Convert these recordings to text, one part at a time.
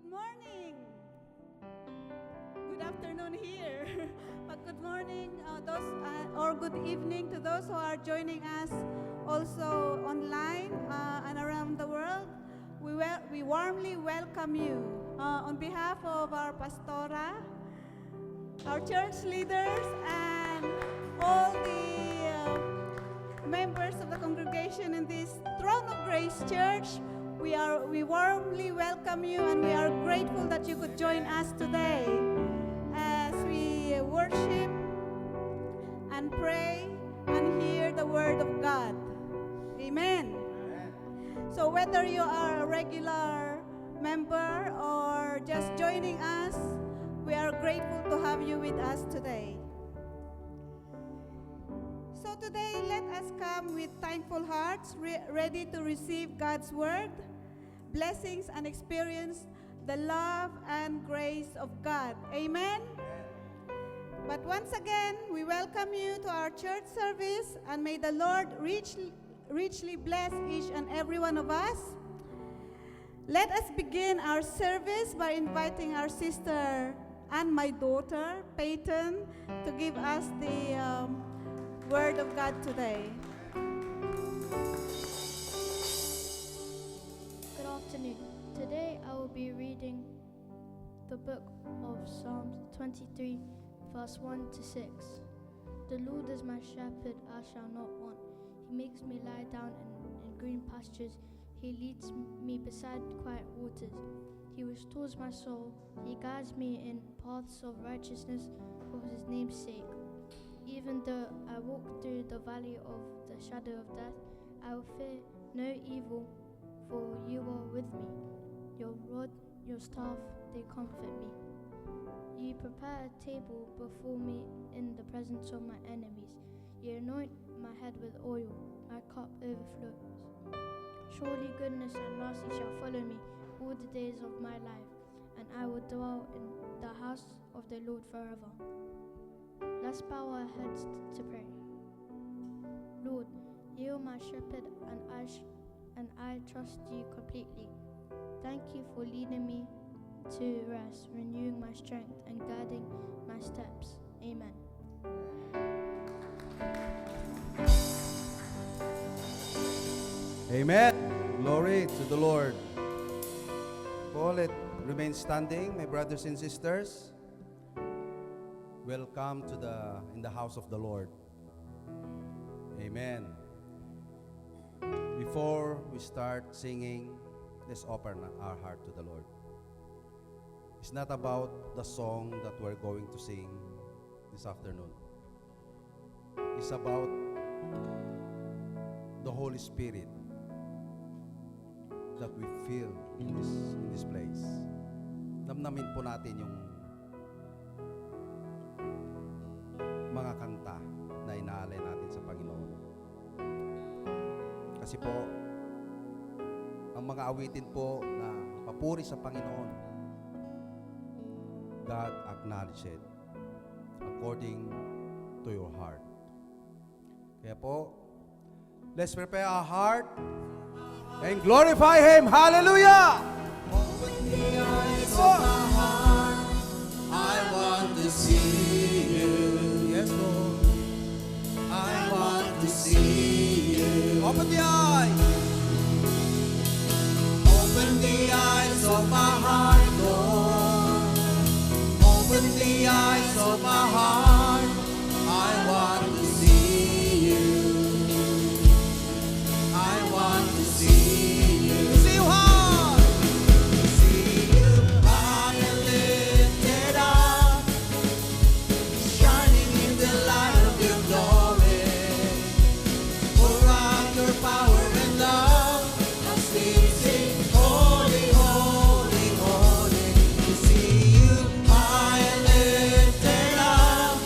Good morning. Good afternoon here. But good morning, or good evening to those who are joining us also online and around the world. We warmly welcome you on behalf of our pastora, our church leaders, and all the members of the congregation in this Throne of Grace Church. We warmly welcome you, and we are grateful that you could join us today as we worship and pray and hear the Word of God. Amen. So whether you are a regular member or just joining us, we are grateful to have you with us today. So today, let us come with thankful hearts, ready to receive God's Word, blessings, and experience the love and grace of God. Amen? But once again, we welcome you to our church service, and may the Lord richly bless each and every one of us. Let us begin our service by inviting our sister and my daughter, Peyton, to give us the Word of God today. Good afternoon. Today I will be reading the book of Psalms 23, verse 1 to 6. The Lord is my shepherd, I shall not want. He makes me lie down in green pastures. He leads me beside quiet waters. He restores my soul. He guides me in paths of righteousness for his name's sake. Even though I walk through the valley of the shadow of death, I will fear no evil, for you are with me. Your rod, your staff, they comfort me. You prepare a table before me in the presence of my enemies. You anoint my head with oil, my cup overflows. Surely goodness and mercy shall follow me all the days of my life, and I will dwell in the house of the Lord forever. Let's bow our heads to pray. Lord, you are my shepherd, and I trust you completely. Thank you for leading me to rest, renewing my strength, and guiding my steps. Amen. Amen. Glory to the Lord. Let remain standing, my brothers and sisters. Welcome to in the house of the Lord. Amen. Before we start singing, let's open our heart to the Lord. It's not about the song that we're going to sing this afternoon. It's about the Holy Spirit that we feel in this place. Namnamin po natin yung mga kanta na inaalay natin sa Panginoon. Kasi po, ang mga awitin po na papuri sa Panginoon, God acknowledge it according to your heart. Kaya po, let's prepare our heart and glorify Him. Hallelujah! Open the eyes of my heart. I want to see you. Yes, Lord. I want to see you. Open the eyes. Open the eyes of my heart, Lord. Open the eyes of my heart. I want to see you. I want to see you. See you high. See you high and lifted up, shining in the light of your glory. Pour out your power and love as we sing, holy, holy, holy. To see you high and lifted up,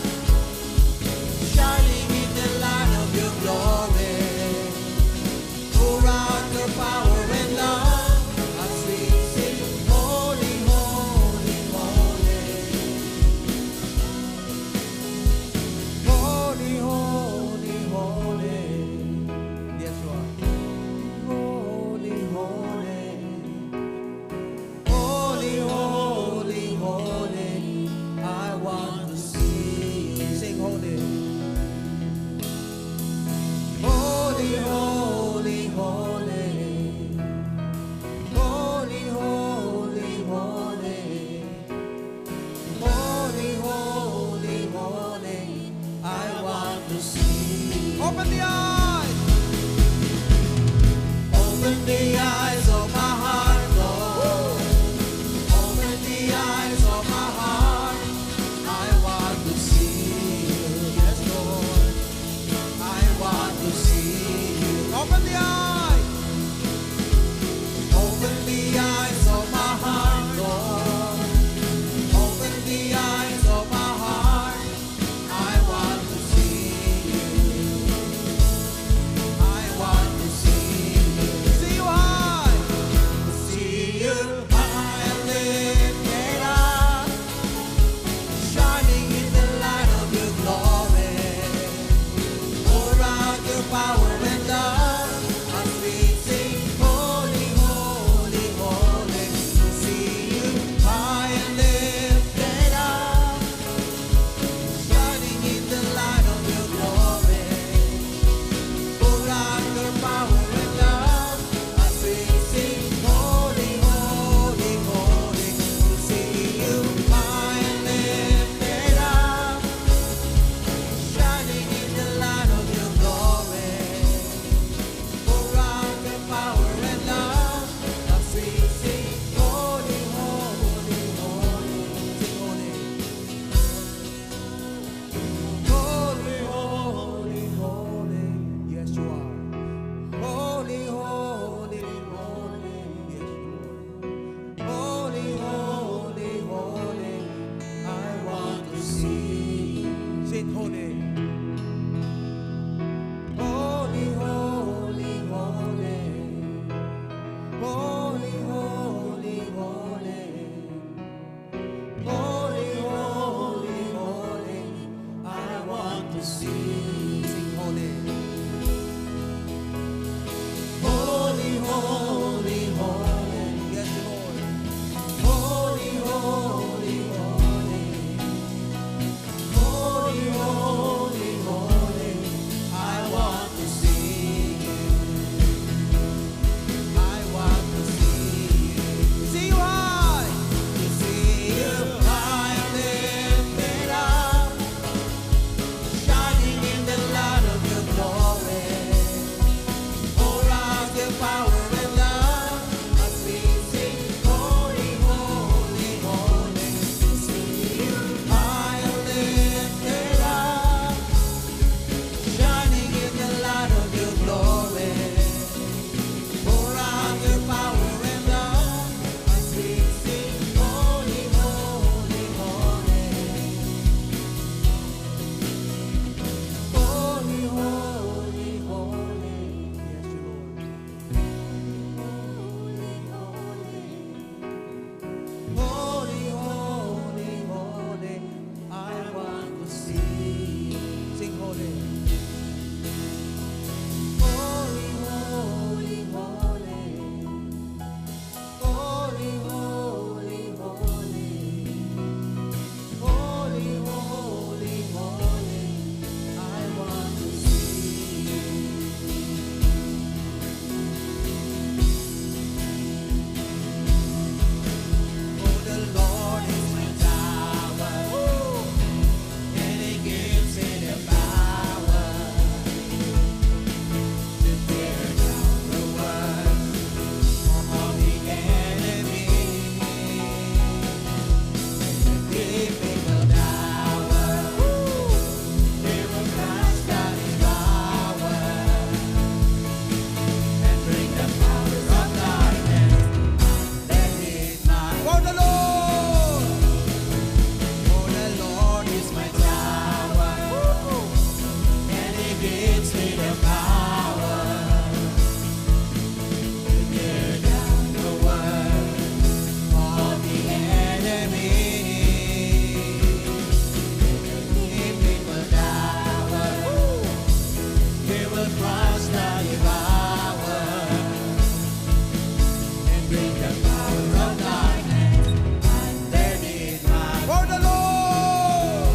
bring the power of darkness underneath my For the Lord!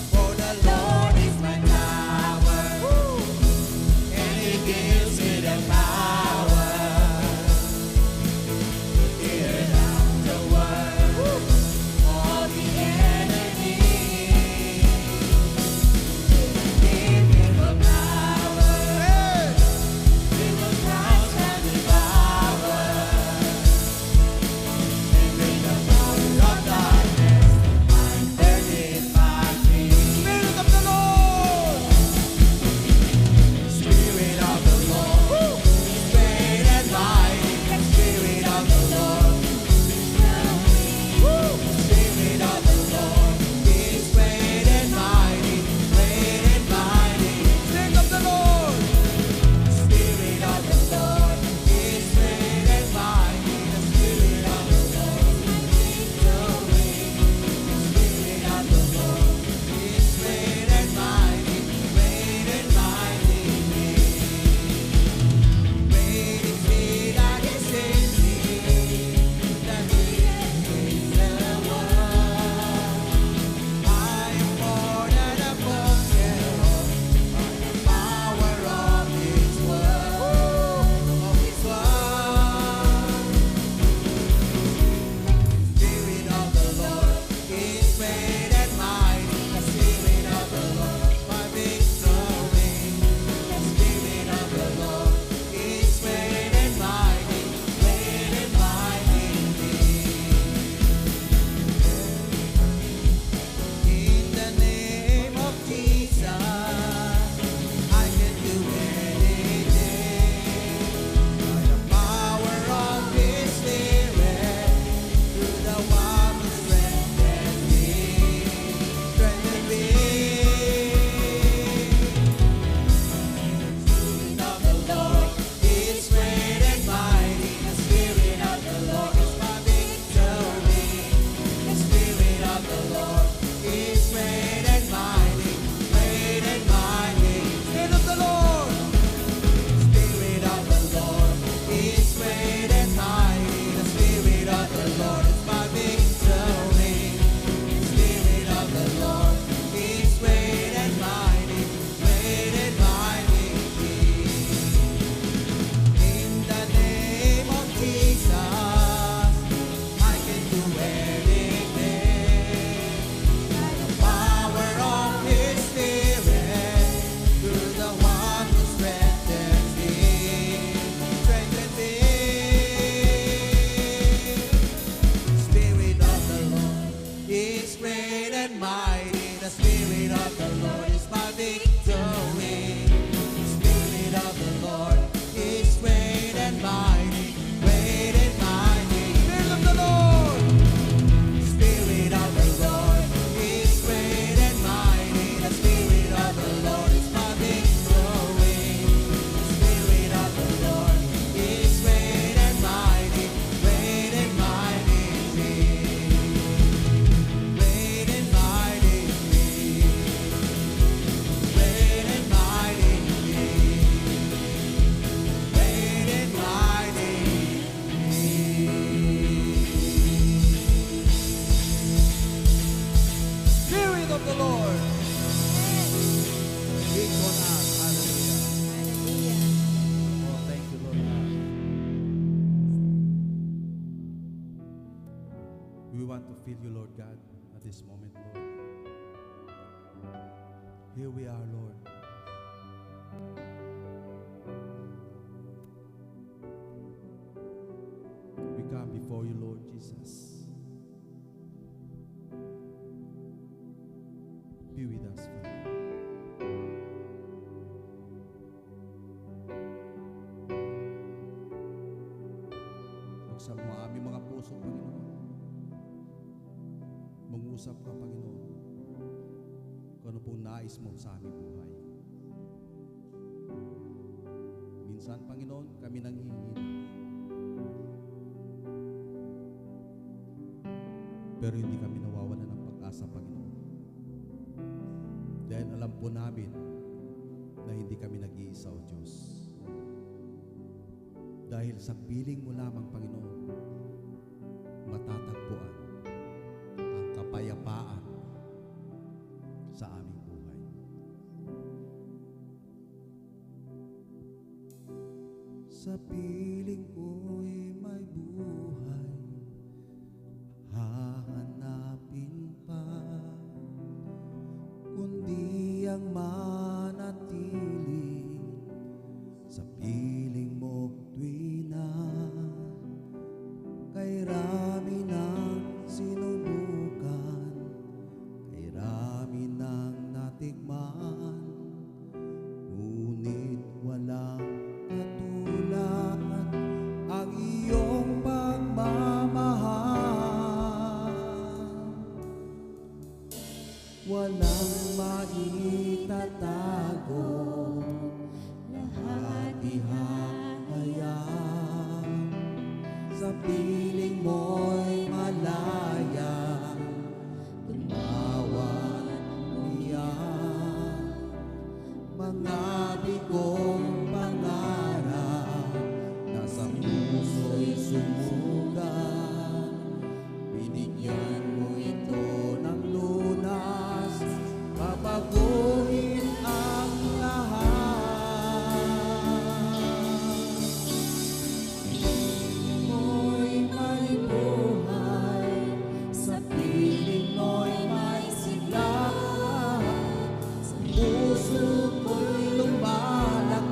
For the Lord is my tower, and He gives me the power to tear down the world of the enemy. Give me the power, we will crush and devour, and bring the power of darkness underneath my feet. Spirit of the Lord! Spirit of the Lord, great and mighty. Spirit of the Lord, Spirit of the Lord is great and mighty, great and mighty. Spirit of the Lord! Spirit of the Lord is great and mighty. The Spirit of the Lord is victory. Spirit of the Lord is great and mighty, great and mighty. Great is He that is in me, that He has made the world. I am more than a conqueror by the power of His word, of His word. Spirit of the Lord is great and mighty. The Spirit of the Lord is my victory. The Spirit of the Lord is great and mighty, great and mighty. In the name of Jesus, I can do anything. By the power of His Spirit, through the one who strengthens me, strengthens me. Spirit of the Lord is great and mighty. The Spirit of the Lord is my victory. The Spirit of the Lord is great and mighty, great and mighty. Spirit of the Lord! Spirit of the Lord is great and mighty. The Spirit of the Lord is my victory. The Spirit of the Lord is great and mighty, great and mighty. In the name of Jesus, I can do anything. By the power of His Spirit, through the one who strengthens me, strengthens me. Spirit of the Lord is great and mighty. The Spirit of the Lord is my victory. The Spirit of the Lord is great and mighty, great and mighty. Spirit of the Lord! Spirit of the Lord is great and mighty. The Spirit of the Lord is my victory. The Spirit of the Lord is great and mighty, great and mighty. Great and mighty. Great and mighty. Great and mighty. Spirit of the Lord! Breathe on us. Hallelujah. Oh, thank you, Lord God. We want to feel you, Lord God, at this moment, Lord. Here we are, Lord. We come before you, Lord Jesus. Be with us, Father. Buksan mo ang aming mga puso, Panginoon. Mangusap ka, Panginoon, kung ano pong nais mo sa aming buhay. Minsan, Panginoon, kami nanghihina. Pero hindi kami nawawalan ng pag-asa, Panginoon. Dahil alam po namin na hindi kami nag-iisa, O Diyos. Dahil sa piling mo lamang, Panginoon, sa piling ko'y may buhay, hahanapin pa, kundi ang manatili sa piling mo tuwina. Kay rami ng sinubukan, kay rami ng natikman, ngunit walang katulad ang iyong pagmamahal. Walang maitatago, lahat ihahayag, sa piling mo'y malaya, tumawat umiyak, mga bigong pangarap, nasa puso'y sumugat, binigyan mo ito ng lunas, babaguhin ang lahat. Mo'y may buhay, sa piling mo'y may sigla, sa puso ko'y lumalaki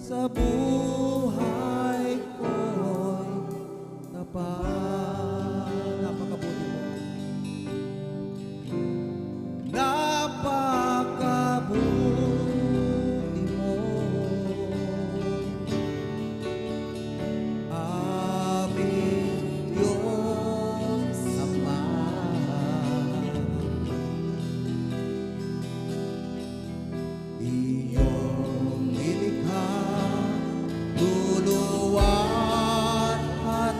sa buhay ko'y tapat. Napakabuti mo. Napakabuti mo, aming Diyos Ama. Iyong nilikha, luluwan at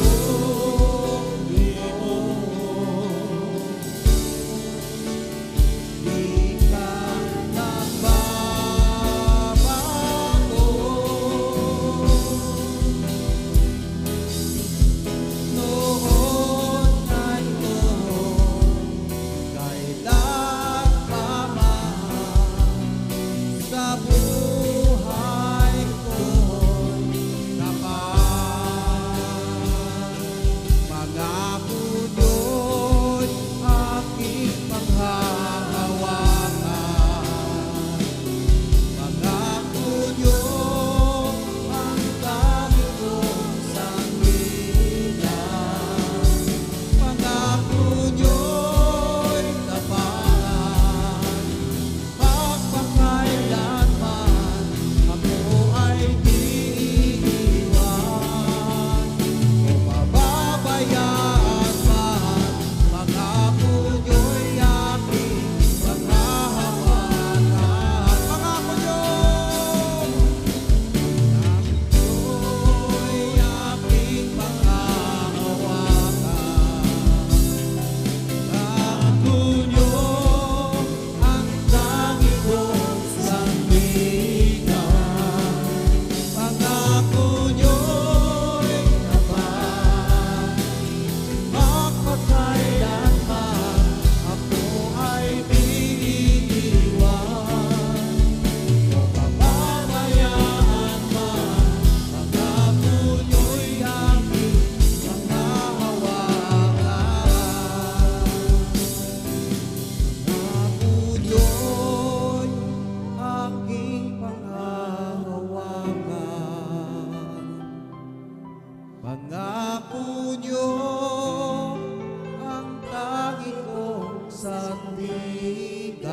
napakabuti mo, di ka nagbabago. Noon ay noon, kailan pa man, sa buhay ko'y tapat. Pangako niyo'y aking panghahawakan. Pangako niyo ang dami kong sangligan. Pangako niyo'y tapat. Magpakailanman ako ay di iiwan o pababayaan man. Pangako niyo'y aking panghahawakan. Pangako niyo'y aking panghahawakan. Pangako niyo ang tangi kong sandigan. Pangako niyo'y tapat. Magpakailanman ako ay di iiwan o pababayaan man. Pangako niyo'y aking panghahawakan. Pangako niyo'y aking panghahawakan. Pangako niyo ang tangi kong sandigan.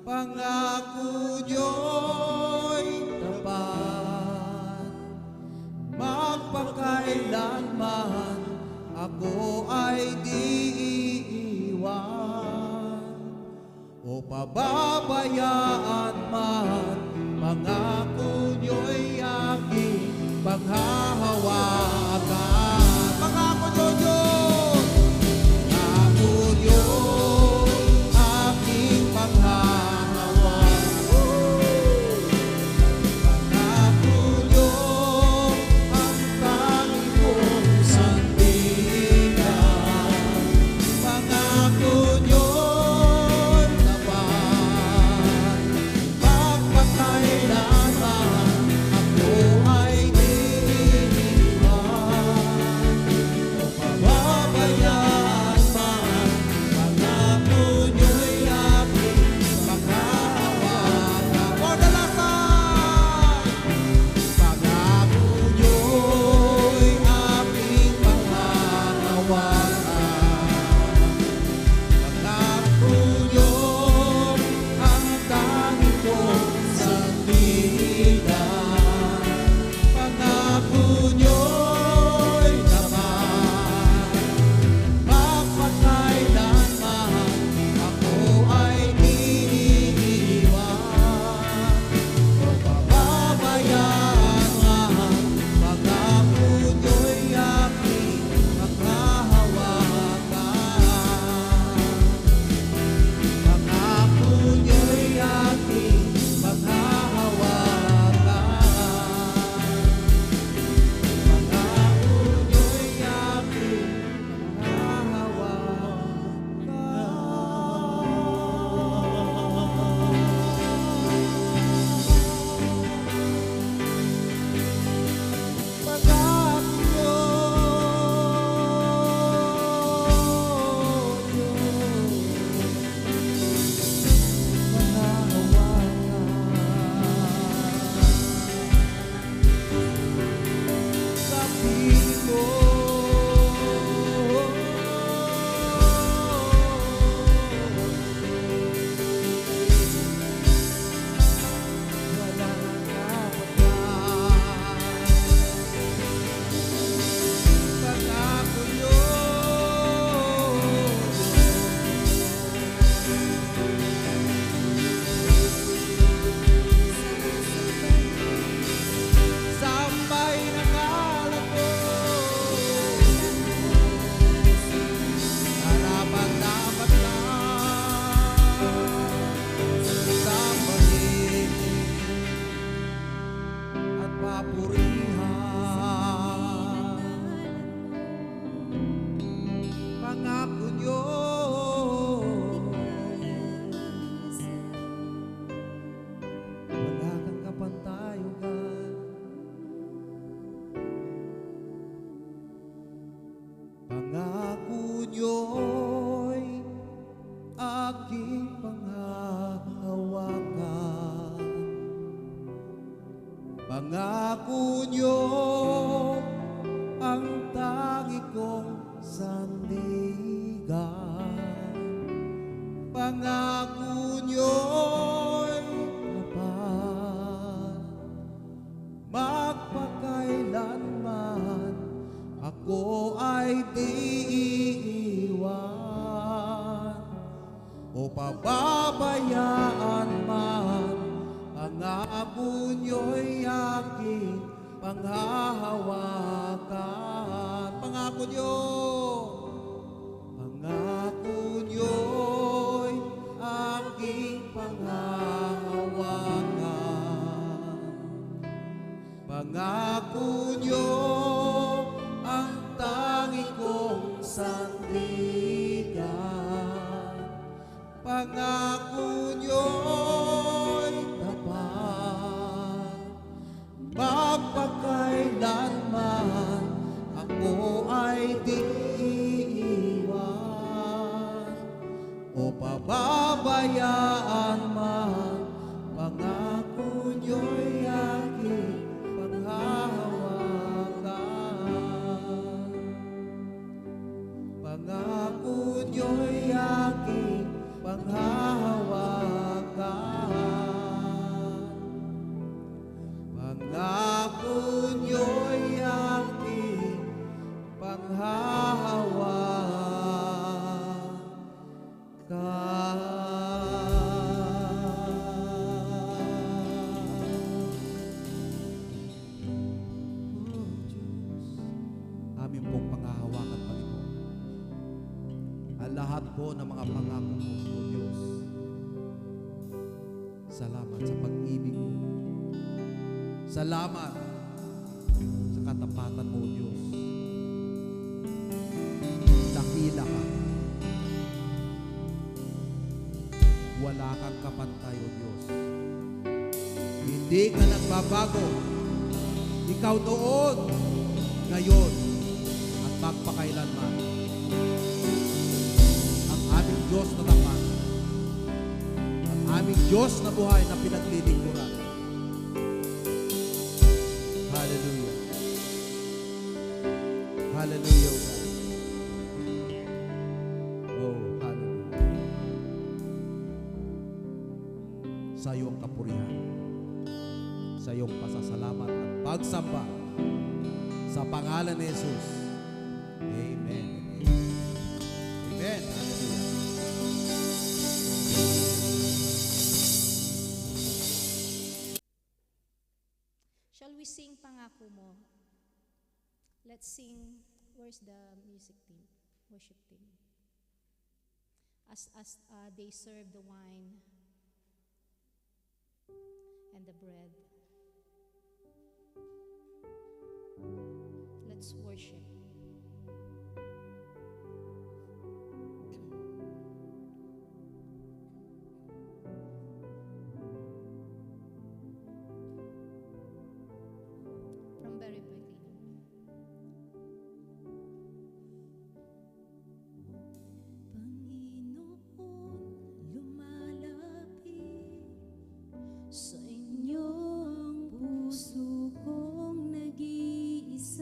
Pangako niyo'y tapat. Magpakailanman ako ay di iiwan o pababayaan man. Pangako niyo'y aking panghahawakan. Pangako niyo, Diyos. Pangako niyo aking panghahawakan. Pangako niyo ang tangi kong sandigan. Pangako niyo'y tapat. Magpakailanman ako ay di ako ay di iiwan o pababayaan man. Pangako niyo'y aking panghahawakan. Pangako niyo, pangako niyo'y aking panghahawakan. Pangako niyo ang tangi kong sandigan. Pangako niyo'y tapat. Magpakailanman ako ay di iiwan o pababayaan man. Pangako niyo'y aking panghahawakan. Pangako niyo'y aking panghahawakan. Pangako niyo'y aking amin pong panghahawakan, Panginoon, ang lahat po ng mga pangako mo, O Diyos. Salamat sa pag-ibig mo. Salamat sa katapatan mo, O Diyos. Dakila ka. Wala kang kapantay, O Diyos. Hindi ka nagbabago. Ikaw noon, ngayon, at magpakailanman. Ang aming Diyos na tapat. Ang aming Diyos na buhay na pinaglilingkuran. Hallelujah. Hallelujah, O God. Oh, hallelujah. Sa iyong kapurihan, sa iyong pasasalamat at pagsamba, sa pangalan ni Jesus. Amen. Amen. Hallelujah. Shall we sing Pangako Mo? Let's sing. Where's the music team? Worship team. As they serve the wine and the bread. Let's worship. From very beginning. Panginoon, lumalapit sa inyo ang puso kong nag-iisa.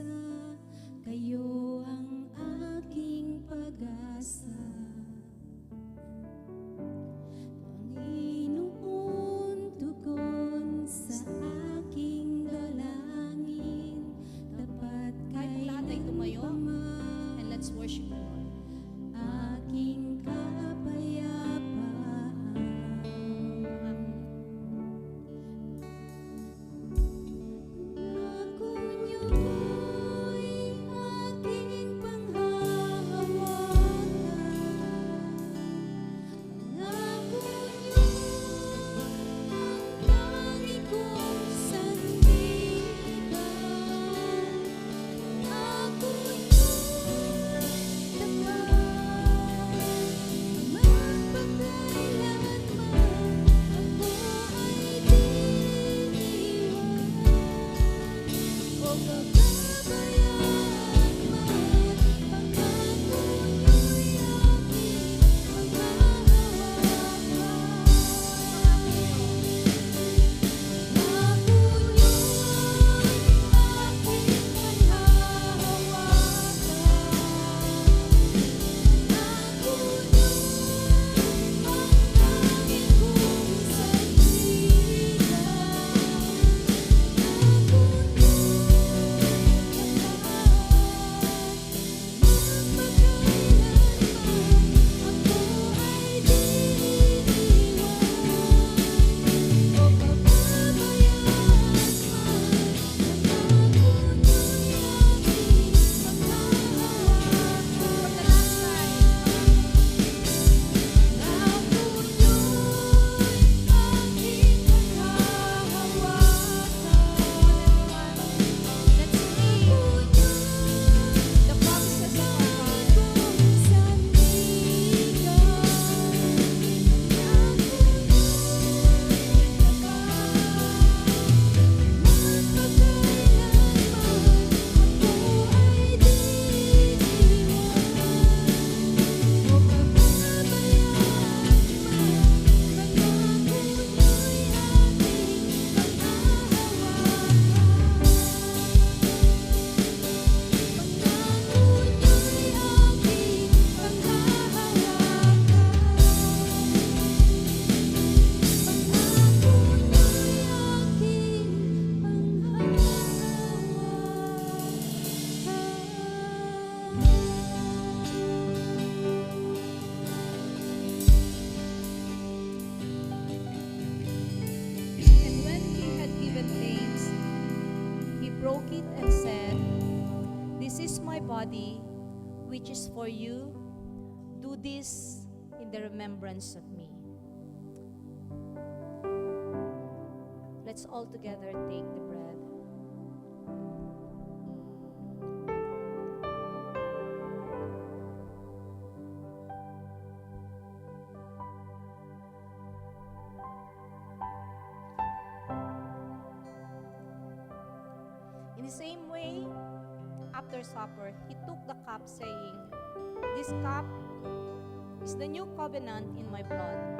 body, which is for you. Do this in the remembrance of me. Let's all together take the bread. In the same way, after supper, he took the cup, saying, "This cup is the new covenant in my blood.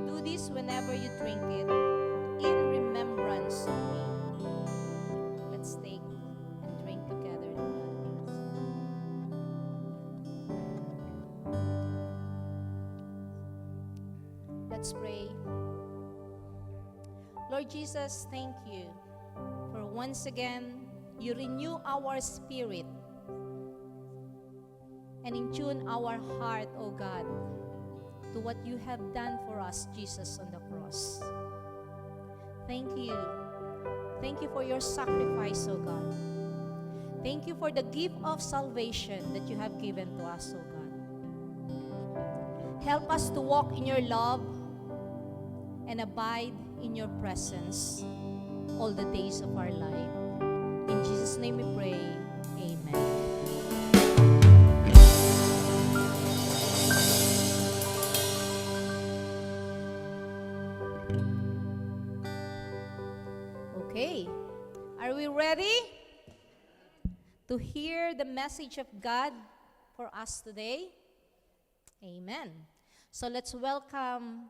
Do this whenever you drink it, in remembrance of me." Let's take and drink together the blood. Let's pray. Lord Jesus, thank you for once again you renew our spirit and in tune our heart, O God, to what you have done for us, Jesus, on the cross. Thank you. Thank you for your sacrifice, O God. Thank you for the gift of salvation that you have given to us, O God. Help us to walk in your love and abide in your presence all the days of our life. In Jesus' name we pray. Amen. Okay, are we ready to hear the message of God for us today? Amen. So let's welcome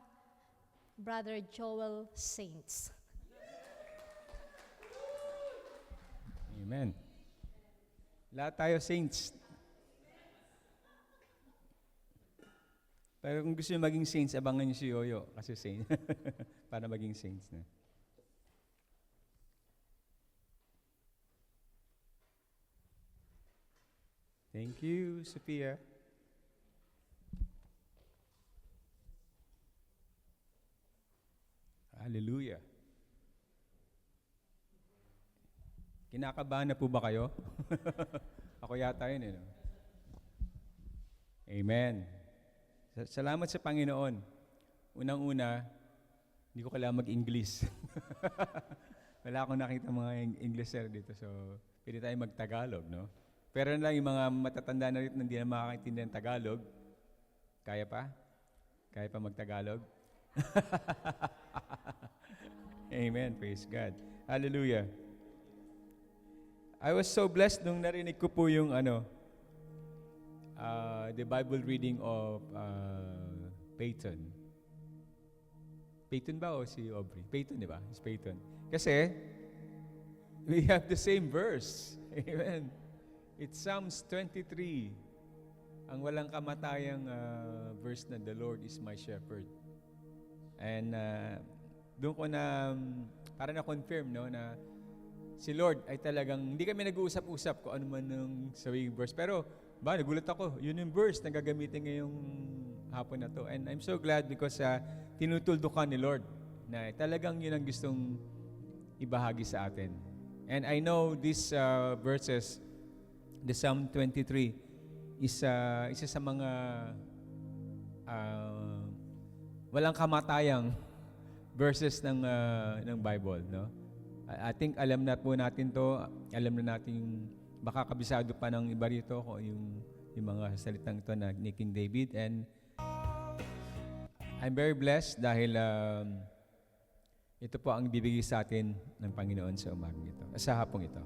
Brother Joel Saints. Amen. Lahat tayo saints. Pero kung gusto nyo maging saints, abangan nyo si Yoyo kasi saint. Para maging saints na. Thank you, Sophia. Hallelujah. Kinakabahan na po ba kayo? Ako yata yun, no? Amen. Salamat sa Panginoon. Unang-una, hindi ko kailangan mag-English. Wala akong nakita mga Englisher dito, so pwede tayo mag-Tagalog, no? Pero lang yung mga matatanda na rito na hindi na makakaintindihan ng Tagalog. Kaya pa? Kaya pa mag-Tagalog? Amen. Praise God. Hallelujah. I was so blessed nung narinig ko po yung the Bible reading of Peyton. Peyton ba o si Aubrey? Peyton, di ba? It's Peyton. Kasi, we have the same verse. Amen. It's Psalms 23. Ang walang kamatayang verse na, "The Lord is my shepherd." And doon ko na, para na-confirm, no, na si Lord ay talagang, hindi kami nag-uusap-usap kung ano man ng sawing verse. Pero, nagulat ako. Yun yung verse na gagamitin ngayong hapon na to. And I'm so glad because tinutuldukan ni Lord na talagang yun ang gustong ibahagi sa atin. And I know these verses, the Psalm 23, is isa sa mga walang kamatayang verses ng Bible, no? I think alam na po natin to, alam na natin, baka kabisado pa ng iba rito kung yung mga salitang ito na ni King David. And I'm very blessed dahil ito po ang ibibigay sa atin ng Panginoon sa umagang ito, sa hapong ito.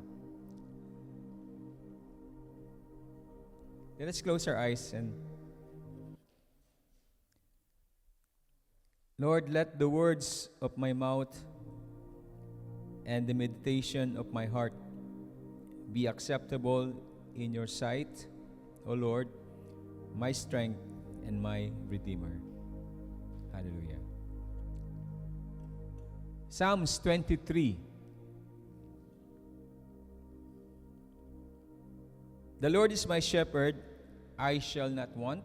Let us close our eyes and Lord, let the words of my mouth and the meditation of my heart be acceptable in your sight, O Lord, my strength and my Redeemer. Hallelujah. Psalms 23. The Lord is my shepherd, I shall not want.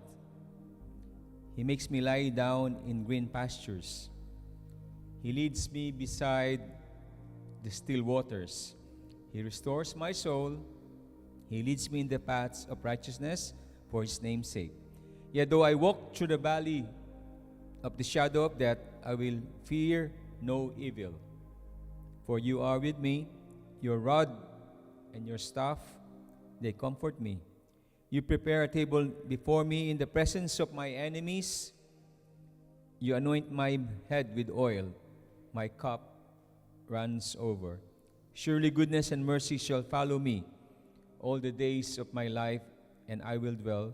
He makes me lie down in green pastures. He leads me beside the still waters. He restores my soul. He leads me in the paths of righteousness for His name's sake. Yet though I walk through the valley of the shadow of death, I will fear no evil. For you are with me, your rod and your staff, they comfort me. You prepare a table before me in the presence of my enemies. You anoint my head with oil. My cup runs over. Surely goodness and mercy shall follow me all the days of my life, and I will dwell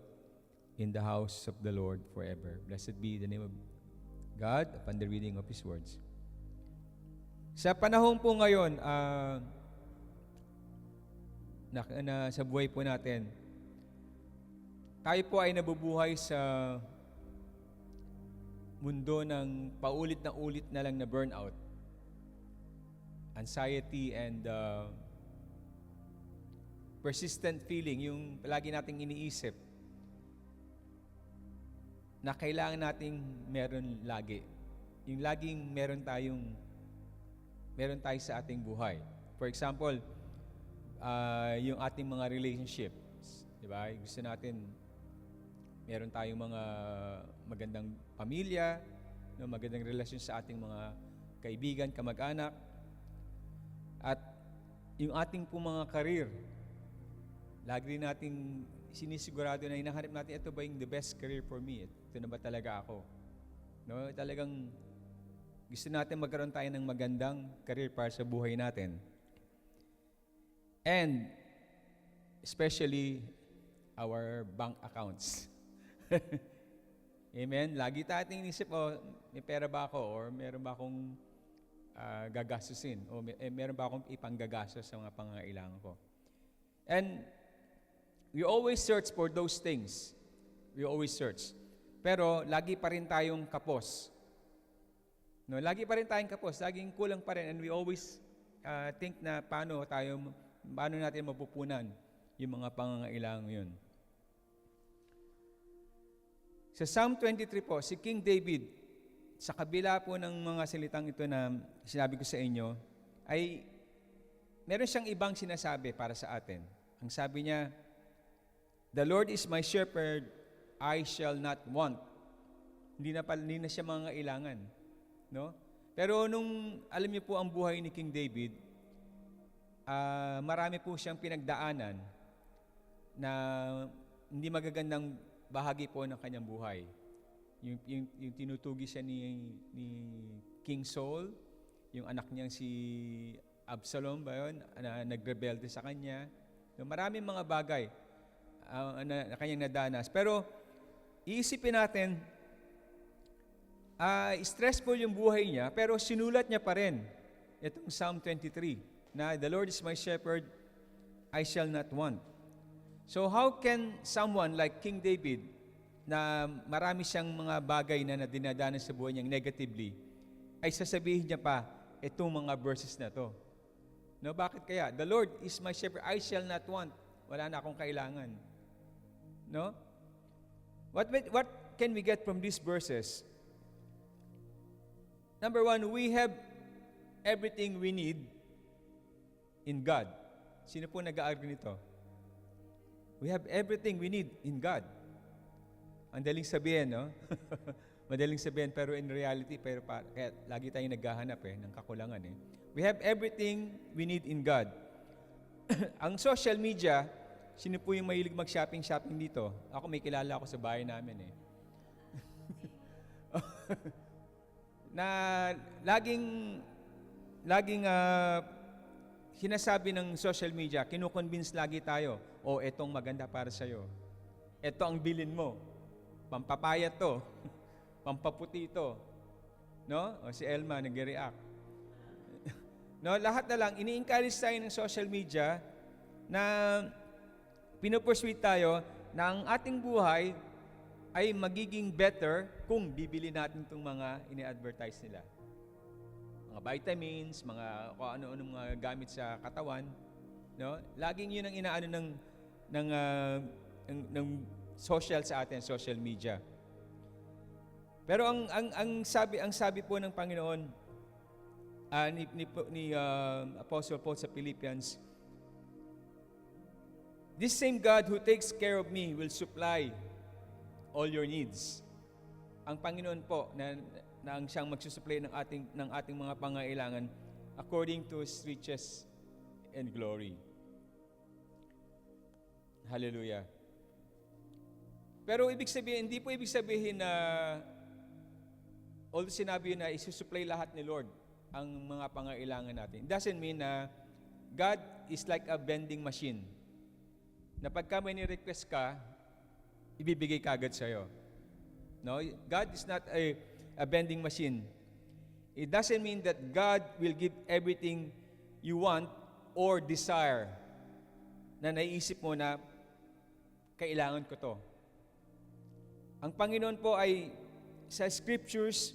in the house of the Lord forever. Blessed be the name of God upon the reading of His words. Sa panahon po ngayon, sa buhay po natin, tayo po ay nabubuhay sa mundo ng paulit na ulit na lang na burnout, anxiety, and persistent feeling, yung palagi nating iniisip na kailangan nating meron lagi. Yung laging meron tayo sa ating buhay. For example, yung ating mga relationships, di ba? Gusto natin meron tayong mga magandang pamilya, no, magandang relasyon sa ating mga kaibigan, kamag-anak, at yung ating po mga career, lagi nating sinisigurado na hinahanap natin, ito ba yung the best career for me? Ito na ba talaga ako? No, talagang gusto natin magkaroon tayo ng magandang career para sa buhay natin. And especially our bank accounts. Amen? Lagi tayong inisip, may pera ba ako? Or meron ba akong gagastusin? O meron ba akong ipanggagastos sa mga pangangailangan ko? And we always search for those things. We always search. Pero lagi pa rin tayong kapos. No, lagi pa rin tayong kapos. Laging kulang pa rin. And we always think na paano natin mapupunan yung mga pangangailangan yun. Sa Psalm 23 po, si King David, sa kabila po ng mga salitang ito na sinabi ko sa inyo, ay meron siyang ibang sinasabi para sa atin. Ang sabi niya, "The Lord is my shepherd, I shall not want." Hindi na siya mangangailangan, no? Pero nung alam niyo po ang buhay ni King David, marami po siyang pinagdaanan na hindi magagandang bahagi po ng kanyang buhay. Yung tinutugi siya ni King Saul, yung anak niyang si Absalom ba yun, na nagrebelde sa kanya. Maraming mga bagay na kanyang nadanas. Pero iisipin natin, stressful yung buhay niya, pero sinulat niya pa rin itong Psalm 23 na, "The Lord is my shepherd, I shall not want." So how can someone like King David, na marami siyang mga bagay na dinadanas sa buhay niyang negatively, ay sasabihin niya pa itong mga verses na to? No, bakit kaya? "The Lord is my shepherd, I shall not want." Wala na akong kailangan. No? What can we get from these verses? Number one, we have everything we need in God. Sino po nag-agree nito? We have everything we need in God. Ang daling sabihin, no? Madaling sabihin, pero in reality, kaya lagi tayong naghahanap ng kakulangan. We have everything we need in God. Ang social media, sino po yung mahilig mag-shopping dito? Ako, may kilala ako sa bahay namin. Na laging sinasabi ng social media, kinukonvince lagi tayo, etong maganda para sa'yo. Ito ang bilin mo. Pampapayat to. Pampaputi to. No? O si Elma nag-react. No, lahat na lang, ini-encourage tayo ng social media na pinupursuit tayo na ang ating buhay ay magiging better kung bibili natin itong mga ini-advertise nila. Mga vitamins, mga kung ano-ano mga gamit sa katawan, no? Laging 'yun ang inaano ng social sa atin, social media. Pero ang sabi po ng Panginoon ni Apostle Paul sa Philippians, This same God who takes care of me will supply all your needs. Ang Panginoon po na ang siyang magsusupply ng ating mga pangailangan according to His riches and glory. Hallelujah. Pero hindi po ibig sabihin na although sinabi na isusupply lahat ni Lord ang mga pangailangan natin. It doesn't mean na God is like a vending machine. Na pagka may ni-request ka, ibibigay ka agad sa'yo. No? God is not a vending machine. It doesn't mean that God will give everything you want or desire na naiisip mo na kailangan ko to. Ang Panginoon po ay sa scriptures,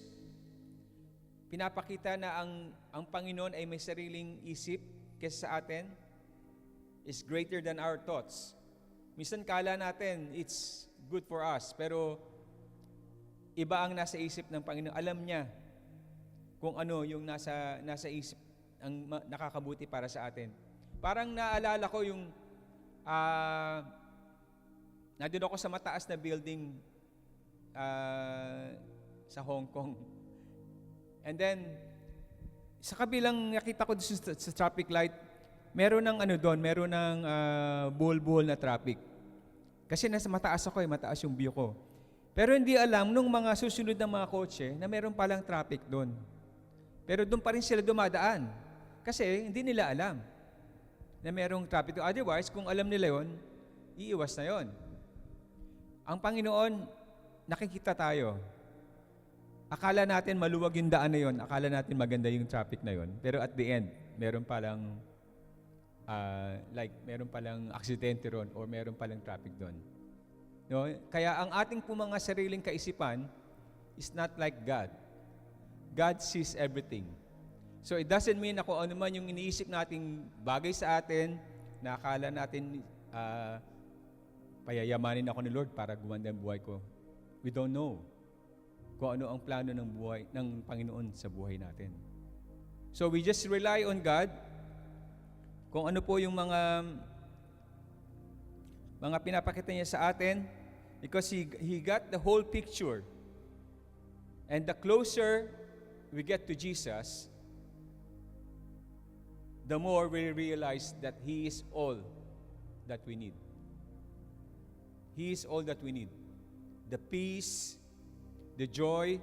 pinapakita na ang Panginoon ay may sariling isip kaysa sa atin, is greater than our thoughts. Minsan kala natin it's good for us, pero iba ang nasa isip ng Panginoon. Alam niya kung ano yung nasa isip ang nakakabuti para sa atin. Parang naalala ko yung nandun ako sa mataas na building sa Hong Kong. And then, sa kabilang nakita ko sa traffic light, meron ng buhol-buhol na traffic. Kasi nasa mataas ako mataas yung view ko. Pero hindi alam nung mga susunod na mga kotse na meron palang traffic doon. Pero doon pa rin sila dumadaan. Kasi hindi nila alam na merong traffic. Otherwise, kung alam nila yon, iiwas na yon. Ang Panginoon, nakikita tayo. Akala natin maluwag yung daan na yon. Akala natin maganda yung traffic na yon. Pero at the end, meron palang meron palang aksidente ron or meron palang traffic doon. No? Kaya ang ating po mga sariling kaisipan is not like God. God sees everything. So it doesn't mean na kung ano man yung iniisip nating bagay sa atin, na akala natin payayamanin ako ni Lord para gumanda ang buhay ko. We don't know kung ano ang plano ng buhay ng Panginoon sa buhay natin. So we just rely on God. Kung ano po yung mga pinapakita niya sa atin, because He got the whole picture. And the closer we get to Jesus, the more we realize that He is all that we need. He is all that we need. The peace, the joy,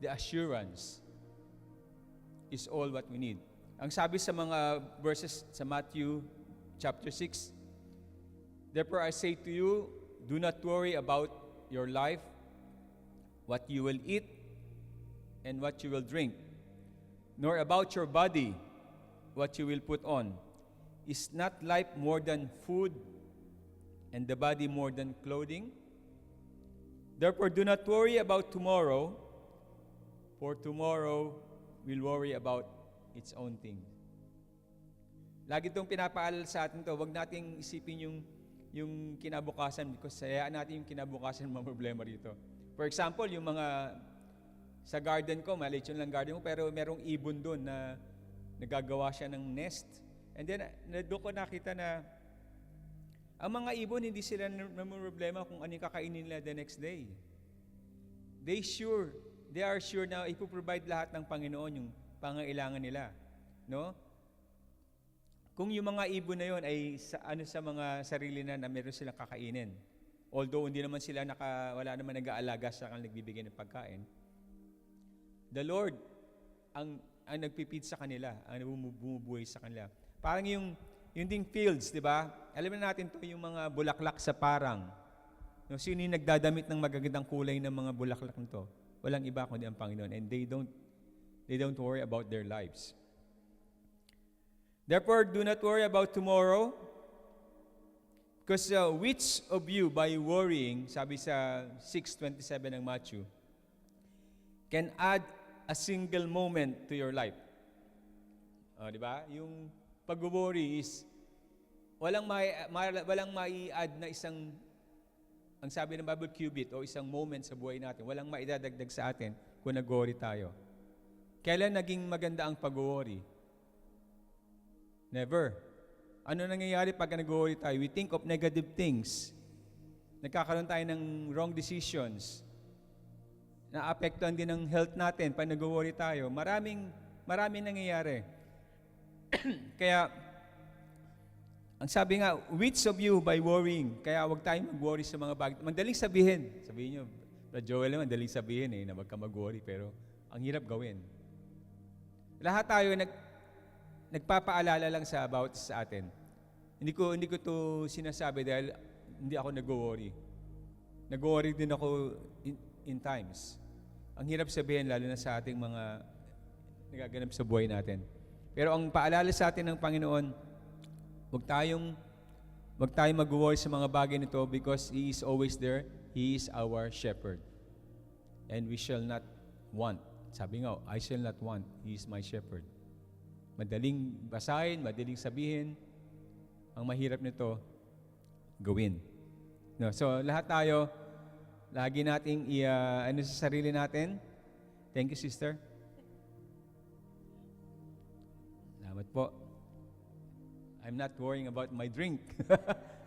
the assurance is all what we need. Ang sabi sa mga verses sa Matthew chapter 6, therefore I say to you, do not worry about your life, what you will eat and what you will drink, nor about your body, what you will put on. Is not life more than food, and the body more than clothing? Therefore do not worry about tomorrow, for tomorrow will worry about its own thing. Lagi itong pinapaalala sa atin to, wag nating isipin yung kinabukasan, because sayaan natin yung kinabukasan mga problema rito. For example, yung mga sa garden ko, maliit yun lang garden ko, pero merong ibon doon na nagagawa siya ng nest. And then, doon ko nakita na ang mga ibon, hindi sila problema kung ano yung kakainin nila the next day. They are sure na ipoprovide lahat ng Panginoon yung pangailangan nila. No? Kung yung mga ibon na yon ay sa mga sarili na meron silang kakainin. Although hindi naman sila wala naman nag-aalaga sa kanilang nagbibigay ng pagkain. The Lord ang nagpipid sa kanila, ang bumubuhay sa kanila. Parang yung ding fields, di ba? Alam na natin to, yung mga bulaklak sa parang. No, sino yung nagdadamit ng magagandang kulay ng mga bulaklak nito? Walang iba kundi ang Panginoon. And they don't worry about their lives. Therefore, do not worry about tomorrow, because which of you by worrying, sabi sa 6:27 ng Matthew, can add a single moment to your life? Di ba? Yung pag-worry is walang mai-add na isang, ang sabi ng Bible, cubit o isang moment sa buhay natin. Walang maidadagdag sa atin kung nag-worry tayo. Kailan naging maganda ang pag-worry? Never. Ano nangyayari pag nag-worry tayo? We think of negative things. Nagkakaroon tayo ng wrong decisions. Naapektuhan din ang health natin pag nag-worry tayo. Maraming nangyayari. Kaya, ang sabi nga, which of you by worrying? Kaya huwag tayong mag-worry sa mga bagay. Madaling sabihin. Sabihin nyo, Brother Joel naman, madaling sabihin na wag ka mag-worry. Pero, ang hirap gawin. Lahat tayo nagpapaalala lang about sa atin. Hindi ko to sinasabi dahil hindi ako nag-worry. Nag-worry din ako in times. Ang hirap sabihin lalo na sa ating mga nagaganap sa buhay natin. Pero ang paalala sa atin ng Panginoon, huwag tayong mag-worry sa mga bagay nito because He is always there. He is our shepherd. And we shall not want. Sabi nga, I shall not want. He is my shepherd. Madaling basahin, madaling sabihin. Ang mahirap nito, gawin. No, so lahat tayo, lagi nating ano sa sarili natin. Thank you, sister. Salamat po. I'm not worrying about my drink.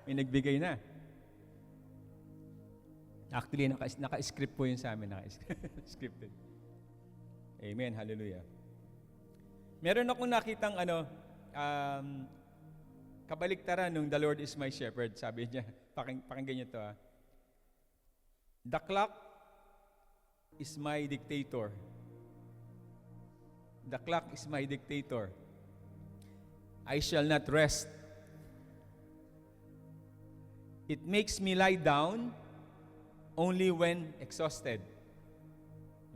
May nagbigay na. Actually, naka-script po yun sa amin. Naka-scripted. Amen. Hallelujah. Meron akong nakitang kabaliktaran nung The Lord is my shepherd. Sabi niya, pakinggan niyo to. The clock is my dictator. The clock is my dictator. I shall not rest. It makes me lie down only when exhausted.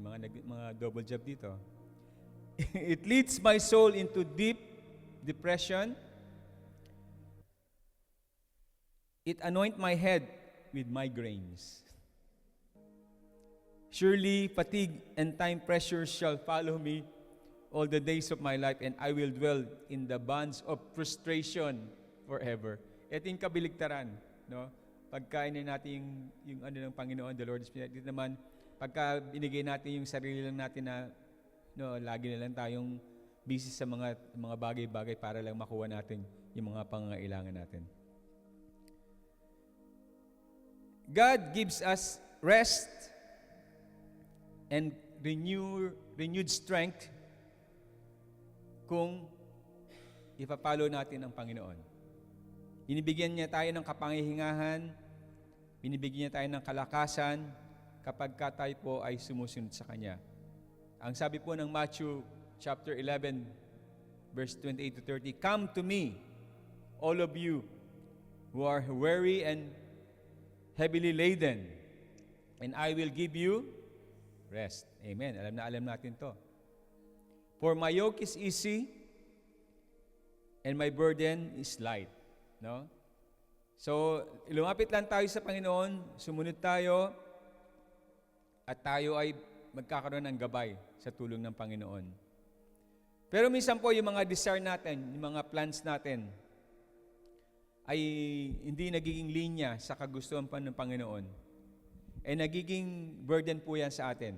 Mga double job dito. It leads my soul into deep depression. It anoint my head with migraines. Surely fatigue and time pressure shall follow me all the days of my life, and I will dwell in the bonds of frustration forever. Ito yung kabiligtaran, no? Pagkainin natin yung ano ng Panginoon, the Lord is dito naman, pagka binigay natin yung sarili lang natin na lagi na lang tayong busy sa mga bagay-bagay para lang makuha natin yung mga pangangailangan natin. God gives us rest and renewed strength kung ipapalo natin ang Panginoon. Binibigyan niya tayo ng kapangihingahan, binibigyan niya tayo ng kalakasan kapag tayo po ay sumusunod sa Kanya. Ang sabi po ng Matthew chapter 11, verse 28 to 30, "Come to me, all of you who are weary and heavily laden, and I will give you rest." Amen. Alam natin to. For my yoke is easy and my burden is light. No? So, lumapit lang tayo sa Panginoon, sumunod tayo, at tayo ay magkakaroon ng gabay sa tulong ng Panginoon. Pero minsan po, yung mga desire natin, yung mga plans natin, ay hindi nagiging linya sa kagustuhan pa ng Panginoon. Nagiging burden po yan sa atin.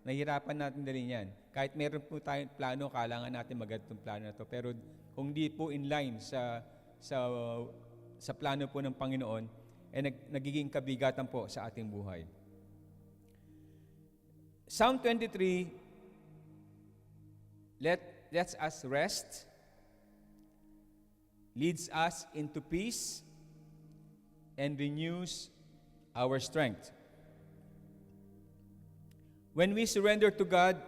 Nahihirapan natin din yan. Kahit meron po tayong plano, kailangan natin magandang plano na to. Pero kung di po in line sa plano po ng Panginoon, nagiging kabigatan po sa ating buhay. Psalm 23, lets us rest, leads us into peace, and renews our strength. When we surrender to God,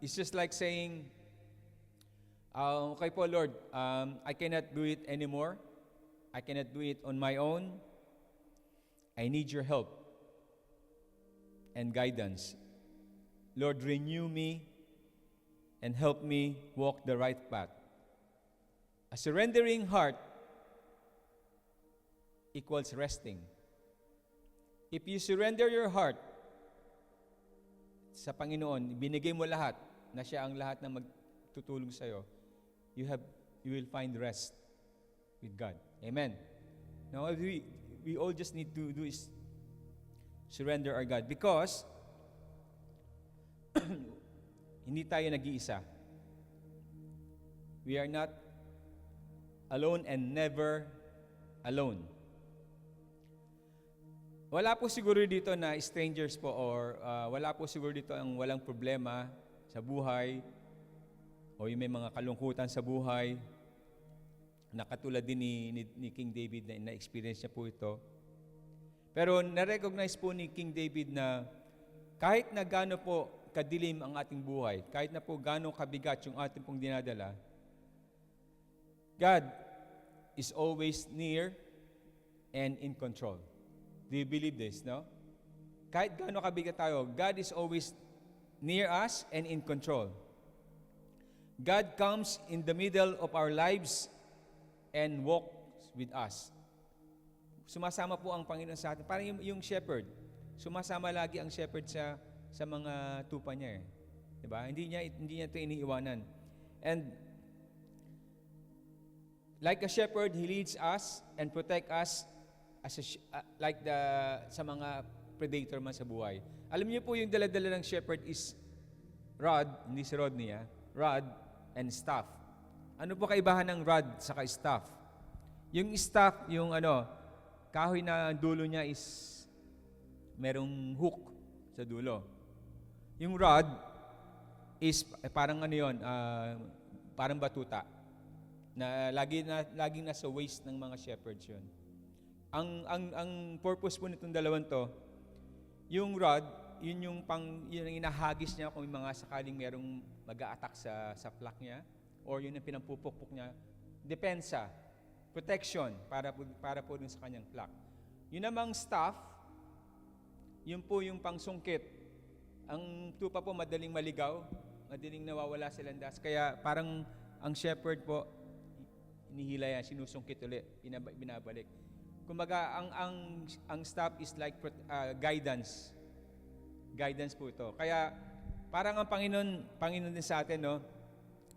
it's just like saying, okay po Lord, I cannot do it anymore. I cannot do it on my own. I need your help and guidance. Lord, renew me and help me walk the right path. A surrendering heart equals resting. If you surrender your heart sa Panginoon, binigay mo lahat, na siya ang lahat na magtutulong sa'yo, you will find rest with God. Amen. Now, we all just need to do is surrender our God because hindi tayo nag-iisa. We are not alone and never alone. Wala po siguro dito na strangers po or wala po siguro dito ang walang problema sa buhay o yung may mga kalungkutan sa buhay na katulad din ni King David na na-experience niya po ito. Pero na-recognize po ni King David na kahit na gaano po kadilim ang ating buhay, kahit na po gaano kabigat yung ating pong dinadala, God is always near and in control. Do you believe this, no? Kahit gaano kabigat tayo, God is always near us and in control. God comes in the middle of our lives and walks with us. Sumasama po ang Panginoon sa atin. Parang yung shepherd, sumasama lagi ang shepherd sa mga tupa niya eh. 'Di ba? Hindi niya ito iniiwanan. And like a shepherd, he leads us and protect us as sa mga predator man sa buhay. Alam niyo po yung dala-dala ng shepherd is rod, hindi si Rodney rod and staff. Ano po kaibahan ng rod sa staff? Yung staff, yung kahoy na dulo niya is merong hook sa dulo. Yung rod is parang parang batuta na laging nasa waist ng mga shepherds yun. Ang purpose po nitong dalawang to, yung rod, yun yung inahagis niya kung may mga sakaling merong mag-a-attack sa flock niya or yun ang pinampupukpok niya. Depensa, protection para po dun sa kanyang flock. Yun namang staff, yun po yung pangsungkit. Ang tupa po madaling maligaw, madaling nawawala sa landas. Kaya parang ang shepherd po, inihila yan, sinusungkit ulit, binabalik. Kumbaga, ang staff is like guidance. Guidance po ito. Kaya, parang ang Panginoon din sa atin, no?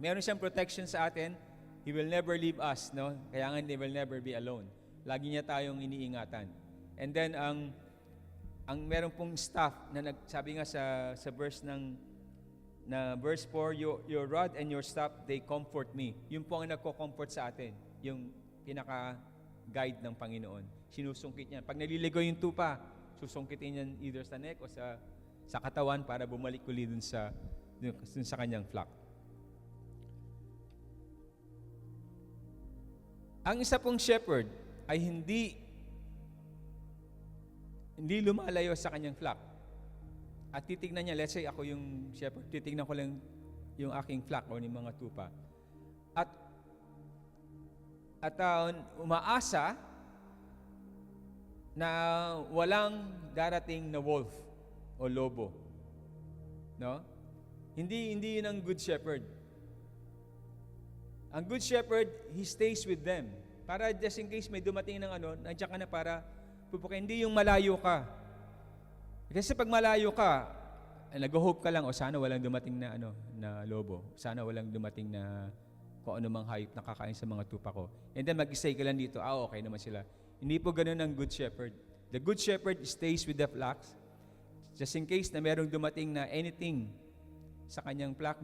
Meron siyang protection sa atin. He will never leave us, no? Kaya nga, He will never be alone. Lagi niya tayong iniingatan. And then, ang meron pong staff na sabi nga sa verse verse 4, your rod and your staff, they comfort me. Yun po ang nagko-comfort sa atin. Yung pinaka-guide ng Panginoon. Sinusungkit niya. Pag naliligaw yung tupa, susungkitin niya either sa neck o sa katawan para bumalik uli dun sa kanyang flock. Ang isa pong shepherd ay hindi lumalayo sa kanyang flock. At titignan niya, let's say ako yung shepherd, titignan ko lang yung aking flock o yung mga tupa. At umaasa na walang darating na wolf o lobo. No? Hindi yun ang good shepherd. Ang good shepherd, he stays with them. Para just in case may dumating ng nandiyan ka na para pupukin. Hindi yung malayo ka. Kasi pag malayo ka, nag-hope ka lang, sana walang dumating na na lobo. Sana walang dumating na kung ano mang hayop na kakain sa mga tupa ko. And then mag-stay ka lang dito, okay naman sila. Hindi po ganun ang good shepherd. The good shepherd stays with the flocks. Just in case na merong dumating na anything sa kanyang flock,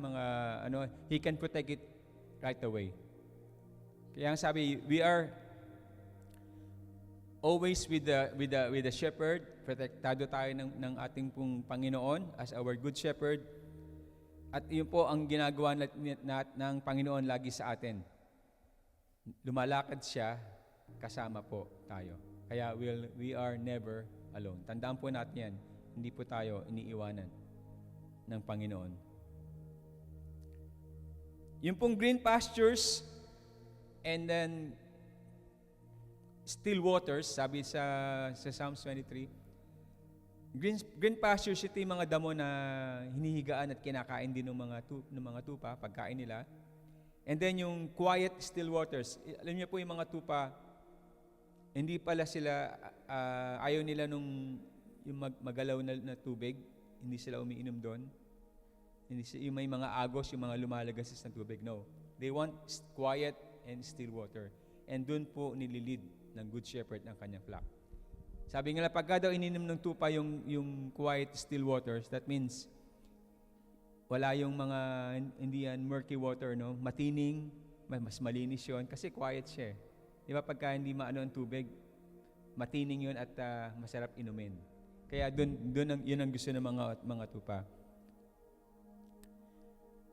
he can protect it right away. Kaya ang sabi, we are always with the shepherd, protektado tayo ng ating pong Panginoon as our good shepherd. At yun po ang ginagawa ng Panginoon lagi sa atin. Lumalakad siya, kasama po tayo. Kaya we are never alone. Tandaan po natin yan, hindi po tayo iniiwanan ng Panginoon. Yung pong green pastures and then still waters, sabi sa Psalms 23, green pastures, ito yung mga damo na hinihigaan at kinakain din ng mga tupa, pagkain nila. And then yung quiet still waters, alam niyo po yung mga tupa, hindi pala sila, ayaw nila yung magalaw na tubig, hindi sila umiinom doon. Yung may mga agos, yung mga lumalagas ng tubig. No. They want quiet and still water. And doon po nililid ng good shepherd ng kanyang flock. Sabi nga pagka daw ininom ng tupa yung quiet still waters, that means wala yung mga hindi yan murky water, no? Matining, mas malinis yun kasi quiet siya. Di ba pagka hindi maano ang tubig, matining yun at masarap inumin. Kaya yun ang gusto ng mga tupa.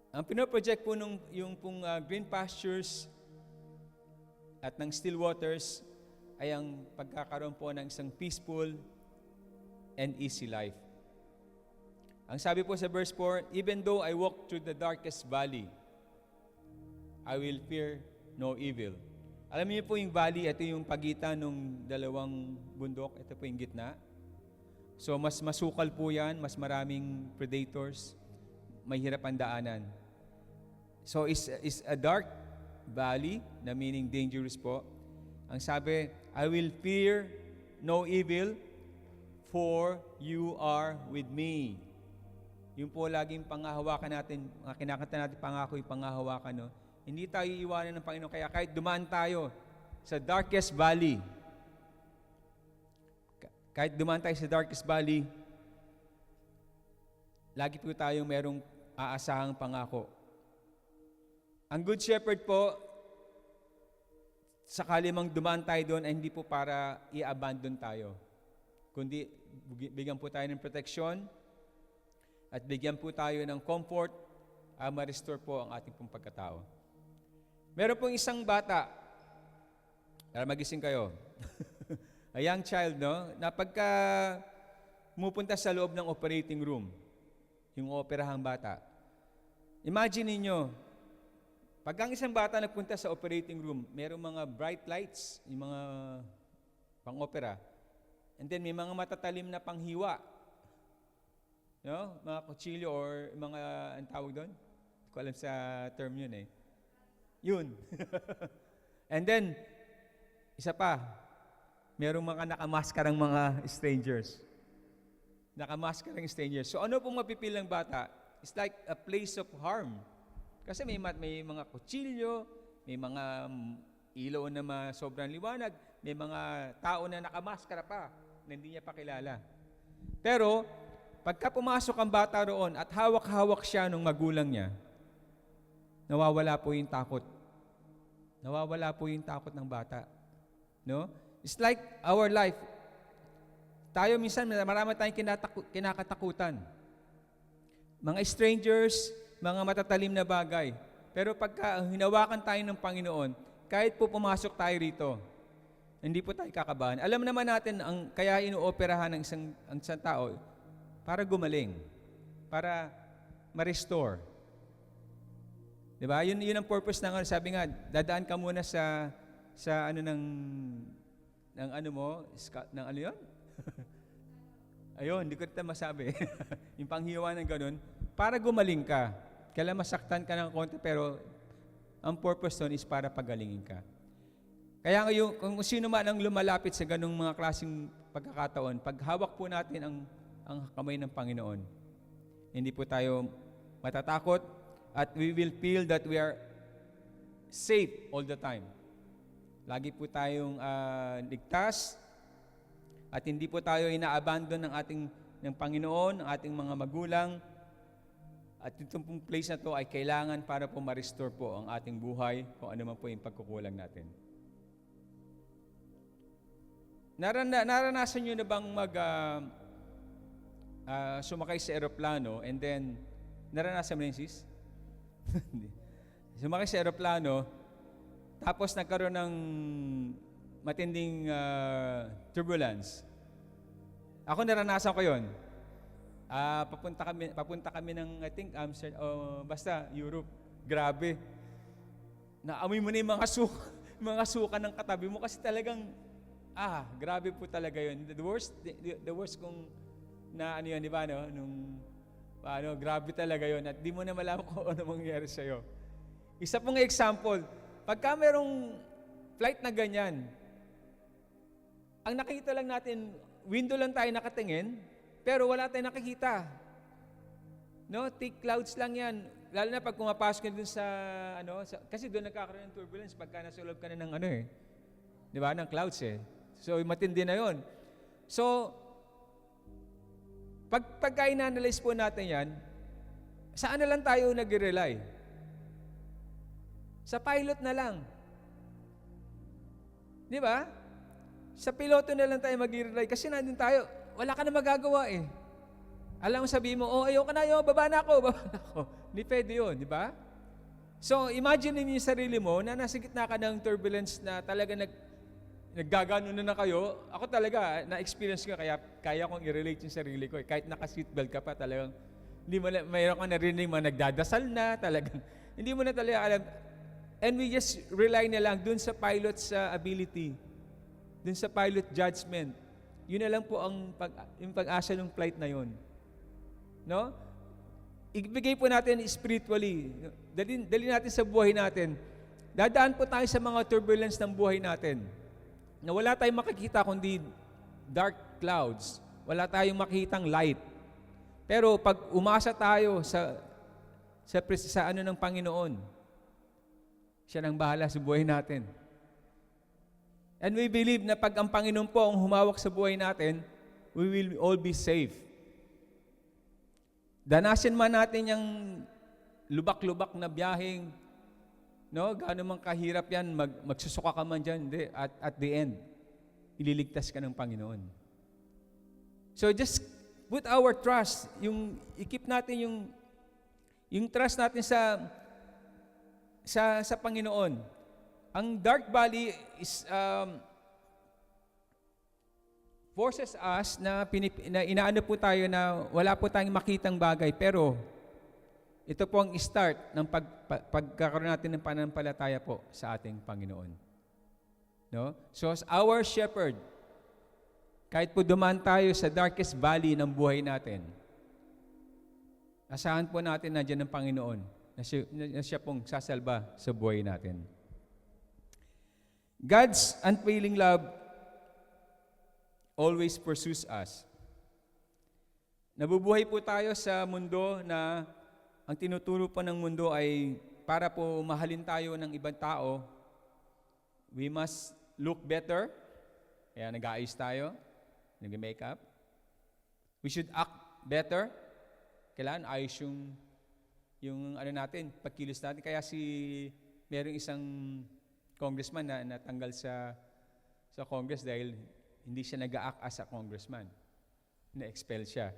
Ang pinoproject po yung pong green pastures at ng still waters ay ang pagkakaroon po ng isang peaceful and easy life. Ang sabi po sa verse 4, even though I walk through the darkest valley, I will fear no evil. Alam niyo po yung valley, ito yung pagitan ng dalawang bundok, ito po yung gitna. So mas masukal po yan, mas maraming predators, mahirap ang daanan. So is a dark valley, na meaning dangerous po. Ang sabi, I will fear no evil, for you are with me. Yung po laging pangahawakan natin, kinakanta natin pangako yung pangahawakan, no? Hindi tayo iiwanan ng Panginoon. Kaya kahit dumaan tayo sa darkest valley, lagi po tayong merong aasahang pangako. Ang Good Shepherd po, sakali mang dumaan tayo doon, ay hindi po para i-abandon tayo. Kundi bigyan po tayo ng proteksyon at bigyan po tayo ng comfort, ma-restore po ang ating pong pagkatao. Meron pong isang bata, para magising kayo, a young child, no, na pagka pumupunta sa loob ng operating room, yung operahang bata, imagine niyo, pag ang isang bata nagpunta sa operating room, merong mga bright lights, yung mga pang-opera, and then may mga matatalim na panghiwa, no? Mga kutsilyo or mga, ang tawag doon? Hindi ko alam sa term yun eh. Yun. And then, isa pa, merong mga nakamaskarang mga strangers. Nakamaskarang strangers. So ano pong mapipil ng bata? It's like a place of harm. Kasi may mga kutsilyo, may mga ilaw na sobrang liwanag, may mga tao na nakamaskara pa, na hindi niya pakilala. Pero, pagka pumasok ang bata roon at hawak-hawak siya ng magulang niya, nawawala po yung takot. Nawawala po yung takot ng bata. No? It's like our life. Tayo minsan, marami tayong kinakatakutan. Mga strangers, mga matatalim na bagay. Pero pagka hinawakan tayo ng Panginoon, kahit po pumasok tayo rito, hindi po tayo kakabahan. Alam naman natin, kaya inuoperahan ng isang tao, para gumaling, para ma-restore. Diba? Yun ang purpose ng sabi nga, dadaan ka muna sa ano ng ano mo, ng ano yun? Ayun, hindi ko ito masabi. Yung panghiwa ng ganun, para gumaling ka. Kailan masaktan ka ng konti, pero ang purpose doon is para pagalingin ka. Kaya kung sino man ang lumalapit sa ganung mga klaseng pagkakataon, pag hawak po natin ang kamay ng Panginoon, hindi po tayo matatakot at we will feel that we are safe all the time. Lagi po tayong ligtas at hindi po tayo ina-abandon ng Panginoon, ng ating mga magulang. At itong pong place na to ay kailangan para po ma-restore po ang ating buhay kung ano man po yung pagkukulang natin. Naranasan nyo na bang sumakay sa eroplano and then, naranasan mo rin sis? Sumakay sa eroplano, tapos nagkaroon ng matinding turbulence. Ako naranasan ko yun. Papunta kami ng, I think, basta Europe. Grabe. Naamoy mo na yung mga suka ng katabi mo kasi talagang, grabe po talaga yun. The worst kung na ano yun, di ba, no? Grabe talaga yun. At di mo na malaman kung ano mangyayari sa'yo. Isa pong example, pagka merong flight na ganyan, ang nakikita lang natin, window lang tayo nakatingin, pero wala tayong nakikita. No? Thick clouds lang yan. Lalo na pag pumapasok ka dun kasi doon nagkakaroon ng turbulence pagka nasa loob ka na ng di ba, ng clouds eh. So, matindi na yon. So, pagka in-analyze po natin yan, saan na lang tayo nag-rely? Sa pilot na lang. Di ba? Sa piloto na lang tayo mag-rely kasi nandun tayo, wala ka na magagawa eh. Alam mo, sabihin mo, ayoko na yun, baba na ako. Hindi pwede yun, di ba? So, imagine niyo yung sarili mo na nasa gitna ka ng turbulence na talaga naggagano na kayo. Ako talaga, na-experience ko, kaya kong i-relate yung sarili ko. Kahit naka-seatbelt ka pa, talagang, mayroon ka narinig mga nagdadasal na, talagang, hindi mo na talaga alam. And we just rely na lang dun sa pilot's ability, dun sa pilot judgment. Yun na lang po yung pag-asa ng flight na yun. No? Ibigay po natin spiritually. Dali natin sa buhay natin. Dadaan po tayo sa mga turbulence ng buhay natin. Na wala tayong makikita kundi dark clouds. Wala tayong makitang light. Pero pag umasa tayo sa ano ng Panginoon, siya nang bahala sa buhay natin. And we believe na pag ang Panginoon po ang humawak sa buhay natin, we will all be safe. Danasin man natin yung lubak-lubak na biyaheng, no? Gaano man kahirap yan, magsusuka ka man dyan, hindi. At the end, ililigtas ka ng Panginoon. So just put our trust, i-keep natin yung trust natin sa Panginoon. Ang dark valley is forces us na inaano po tayo na wala po tayong makitang bagay, pero ito po ang start ng pagkakaroon natin ng pananampalataya po sa ating Panginoon. No? So as our shepherd, kahit po dumaan tayo sa darkest valley ng buhay natin, asahan po natin na dyan ng Panginoon na siya pong sasalba sa buhay natin. God's unfailing love always pursues us. Nabubuhay po tayo sa mundo na ang tinuturo po ng mundo ay para po mahalin tayo ng ibang tao, we must look better. Kaya nag-aayos tayo, nag-makeup. We should act better. Kailangan ayos yung ano natin, pagkilos natin. Kaya merong isang congressman na natanggal sa Congress dahil hindi siya nag-a-act as a congressman. Na-expel siya.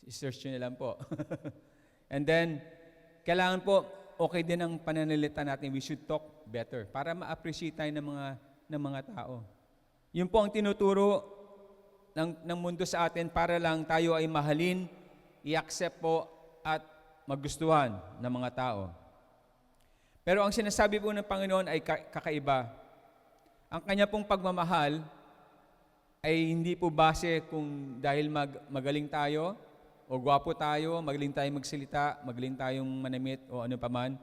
I-search nyo na lang po. And then, kailangan po, okay din ang pananalita natin. We should talk better para ma-appreciate tayo ng mga tao. Yun po ang tinuturo ng mundo sa atin para lang tayo ay mahalin, i-accept po at magustuhan ng mga tao. Pero ang sinasabi po ng Panginoon ay kakaiba. Ang kanya pong pagmamahal ay hindi po base kung dahil magaling tayo o gwapo tayo, magaling tayong magsalita, magaling tayong manamit o ano paman.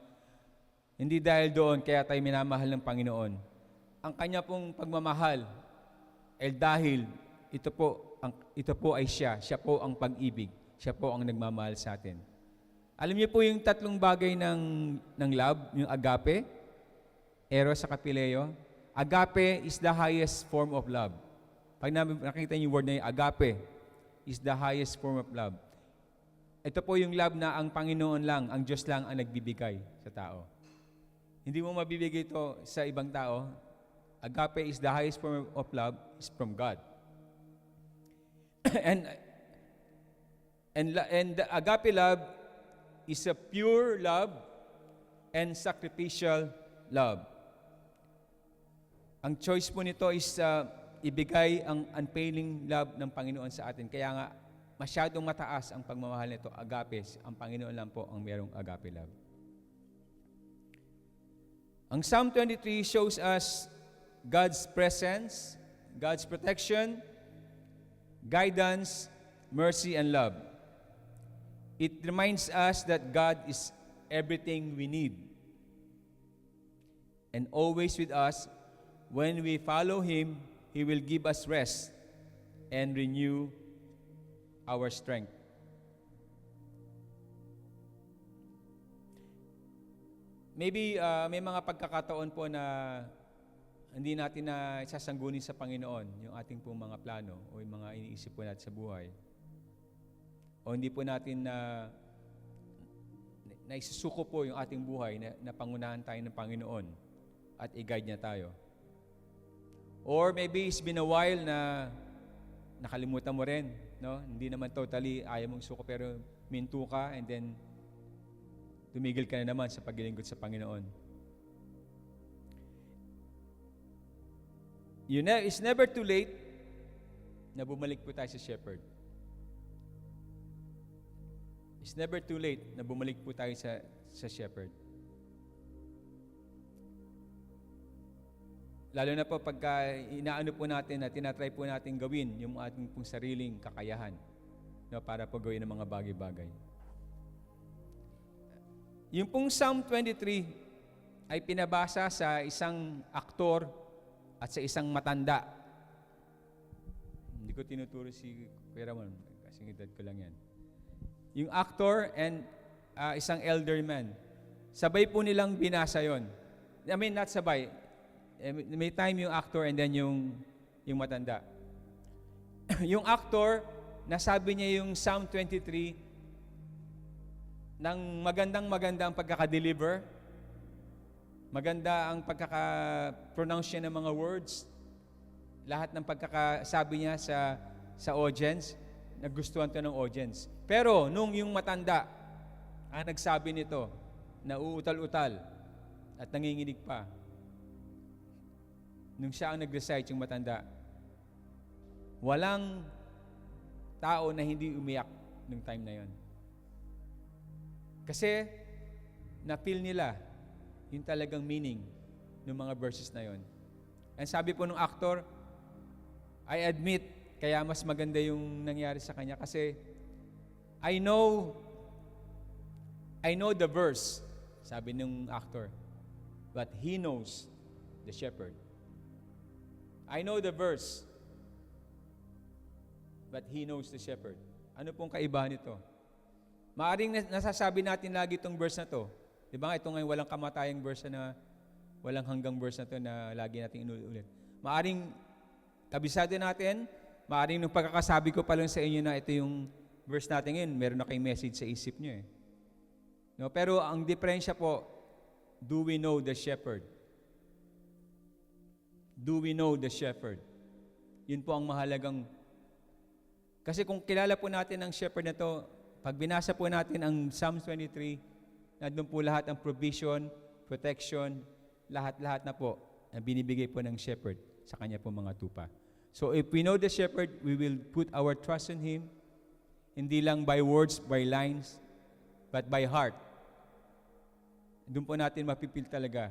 Hindi dahil doon kaya tayo minamahal ng Panginoon. Ang kanya pong pagmamahal ay dahil ito po ay siya. Siya po ang pag-ibig. Siya po ang nagmamahal sa atin. Alam niyo po yung tatlong bagay ng love, yung agape, eros sa kapileo. Agape is the highest form of love. Pag nakita niyo yung word na yung agape is the highest form of love. Ito po yung love na ang Panginoon lang, ang Diyos lang ang nagbibigay sa tao. Hindi mo mabibigay ito sa ibang tao. Agape is the highest form of love, is from God. and the agape love is a pure love and sacrificial love. Ang choice po nito is ibigay ang unfailing love ng Panginoon sa atin. Kaya nga, masyadong mataas ang pagmamahal nito, agape. Ang Panginoon lang po ang merong agape love. Ang Psalm 23 shows us God's presence, God's protection, guidance, mercy, and love. It reminds us that God is everything we need and always with us. When we follow Him, He will give us rest and renew our strength. Maybe may mga pagkakataon po na hindi natin na sasanggunin sa Panginoon yung ating pong mga plano o yung mga iniisip po natin sa buhay. O hindi po natin na isusuko po yung ating buhay na pangunahan tayo ng Panginoon at i-guide niya tayo. Or maybe it's been a while na nakalimutan mo rin, no? Hindi naman totally ayaw mong suko pero minto ka and then tumigil ka na naman sa paglilingkod sa Panginoon. It's never too late na bumalik po tayo sa shepherd. It's never too late na bumalik po tayo sa shepherd. Lalo na po pagka inaano po natin na tinatry po natin gawin yung ating pong sariling kakayahan, no, para po gawin ng mga bagay-bagay. Yung pong Psalm 23 ay pinabasa sa isang aktor at sa isang matanda. Hindi ko tinuturo si Kuya Ramon, kasi edad ko lang yan. Yung actor and isang elder man. Sabay po nilang binasa yon. I mean, not sabay. May time yung actor and then yung matanda. Yung actor, nasabi niya yung Psalm 23 ng magandang pagkaka-deliver. Maganda ang pagkaka-pronounce niya ng mga words. Lahat ng pagkakasabi niya sa audience, nagustuhan to ng audience. Pero nung yung matanda ang nagsabi nito, na uutal-utal at nanginginig pa, nung siya ang nag-recite, yung matanda, walang tao na hindi umiyak nung time na yon. Kasi na-feel nila yung talagang meaning ng mga verses na yon. And sabi po ng actor, I admit, kaya mas maganda yung nangyari sa kanya kasi I know the verse, sabi ng actor, but he knows the shepherd. I know the verse, but he knows the shepherd. Ano pong kaibahan nito? Maaring nasasabi natin lagi itong verse na to. Di ba? Ito ngayon walang kamatayang verse na, walang hanggang verse na to na lagi natin inuulit. Maaring kabisado natin, maaring nung pagkakasabi ko pa lang sa inyo na ito yung verse natin ngayon, meron na kayong message sa isip nyo eh. No, pero ang diferensya po, do we know the shepherd? Do we know the shepherd? Yun po ang mahalagang. Kasi kung kilala po natin ang shepherd na to, pag binasa po natin ang Psalm 23, nandun po lahat ang provision, protection, lahat-lahat na po na binibigay po ng shepherd sa kanya po mga tupa. So if we know the shepherd, we will put our trust in Him, hindi lang by words, by lines, but by heart. Doon po natin mapipil talaga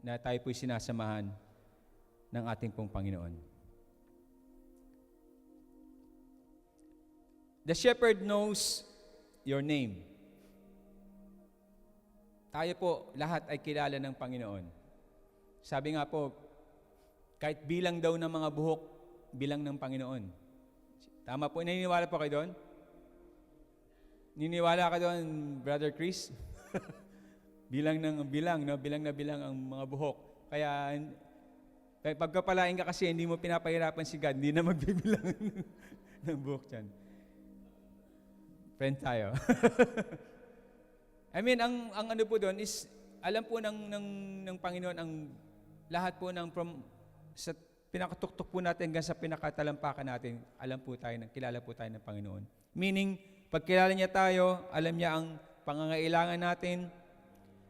na tayo po'y sinasamahan ng ating pong Panginoon. The shepherd knows your name. Tayo po, lahat ay kilala ng Panginoon. Sabi nga po, kahit bilang daw ng mga buhok, bilang ng Panginoon. Tama po, naniniwala po kayo doon? Niniwala ka doon, Brother Chris? bilang na bilang ang mga buhok. Kaya pagkapalain ka kasi hindi mo pinapahirapan si God, hindi na magbibilang ng buhok dyan. Friend tayo. I mean, ang ano po doon is, alam po ng Panginoon ang lahat po sa pinakatuktok po natin hanggang sa pinakatalampakan natin, kilala po tayo ng Panginoon. Meaning, pag kilala niya tayo, alam niya ang pangangailangan natin,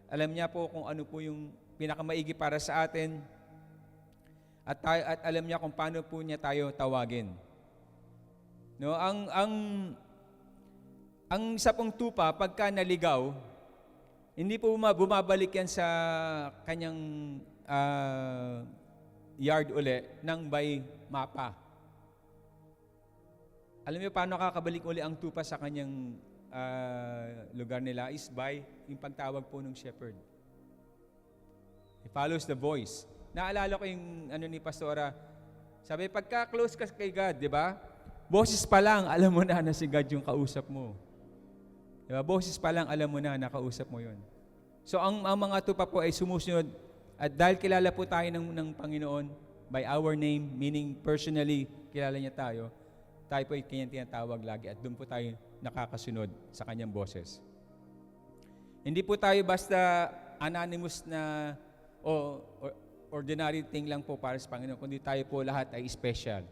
alam niya po kung ano po yung pinakamaigi para sa atin, at alam niya kung paano po niya tayo tawagin. No, ang isa pong tupa, pagka naligaw, hindi po bumabalik yan sa kanyang yard uli nang by mapa. Alam niyo paano kakabalik uli ang tupa sa kanyang lugar nila is by yung pagtawag po ng shepherd. He follows the voice. Naalala ko yung ni Pastora, sabi, pagka-close ka kay God, di ba? Boses pa lang, alam mo na si God yung kausap mo. Di ba? Boses pa lang, alam mo na kausap mo yun. So, ang mga tupa po ay sumusunod. At dahil kilala po tayo ng Panginoon by our name, meaning personally, kilala niya tayo po ay kanyang tinatawag lagi at doon po tayo nakakasunod sa kanyang boses. Hindi po tayo basta anonymous na o ordinary thing lang po para sa Panginoon, kundi tayo po lahat ay special.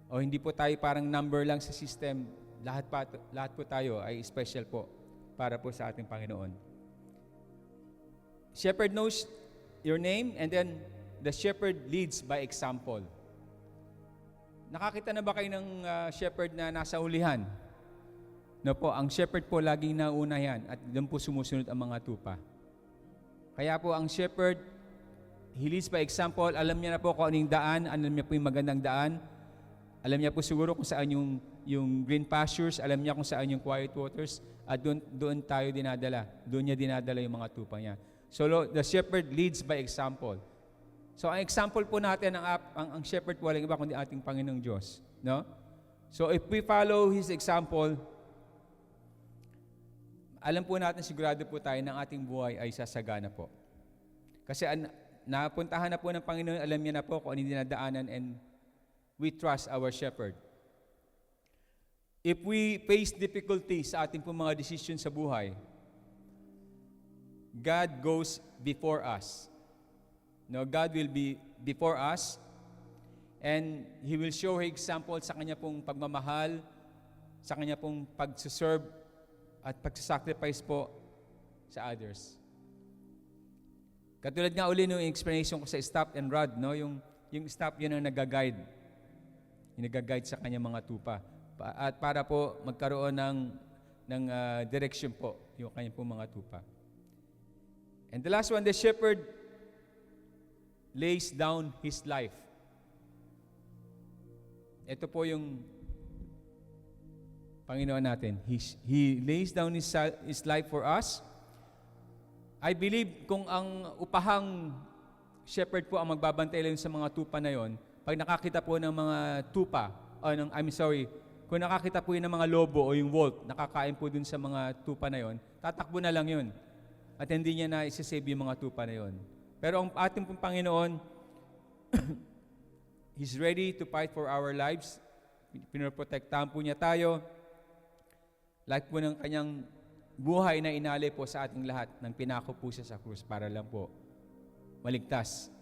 O hindi po tayo parang number lang sa system. Lahat po tayo ay special po para po sa ating Panginoon. Shepherd knows your name, and then the shepherd leads by example. Nakakita na ba kayo ng shepherd na nasa ulihan? No po, ang shepherd po laging nauna yan at doon po sumusunod ang mga tupa. Kaya po ang shepherd, he leads by example. Alam niya na po kung anong daan, alam niya po yung magandang daan. Alam niya po siguro kung saan yung green pastures, alam niya kung saan yung quiet waters, at doon tayo dinadala. Doon niya dinadala yung mga tupa niya. So the shepherd leads by example. So ang example po natin, ang shepherd po walang iba kundi ating Panginoong Diyos. No? So if we follow His example, alam po natin, sigurado po tayo ng ating buhay ay sasagana po. Kasi napuntahan na po ng Panginoon, alam niya na po kung anong dinadaanan, and we trust our shepherd. If we face difficulties sa ating po mga decision sa buhay, God goes before us. No, God will be before us, and He will show His example sa Kanya pong pagmamahal, sa Kanya pong pagsuserve, at pagsasacrifice po sa others. Katulad nga uli nung explanation ko sa stop and rod, no? Yung stop, yun ang nag-guide. Yung nag-guide sa kanya mga tupa. At para po magkaroon ng direction po yung kanya po mga tupa. And the last one, the shepherd lays down his life. Ito po yung Panginoon natin. He lays down His life for us. I believe kung ang upahang shepherd po ang magbabantay lang sa mga tupa na yon, pag nakakita po ng mga tupa, kung nakakita po yun ng mga lobo o yung wolf, nakakain po dun sa mga tupa na yon, tatakbo na lang yun. At hindi niya na isasave yung mga tupa na yon. Pero ang ating pong Panginoon, He's ready to fight for our lives. Pinoprotektahan po niya tayo. Like po ng kanyang buhay na inalay po sa ating lahat nang pinako po siya sa krus para lang po maligtas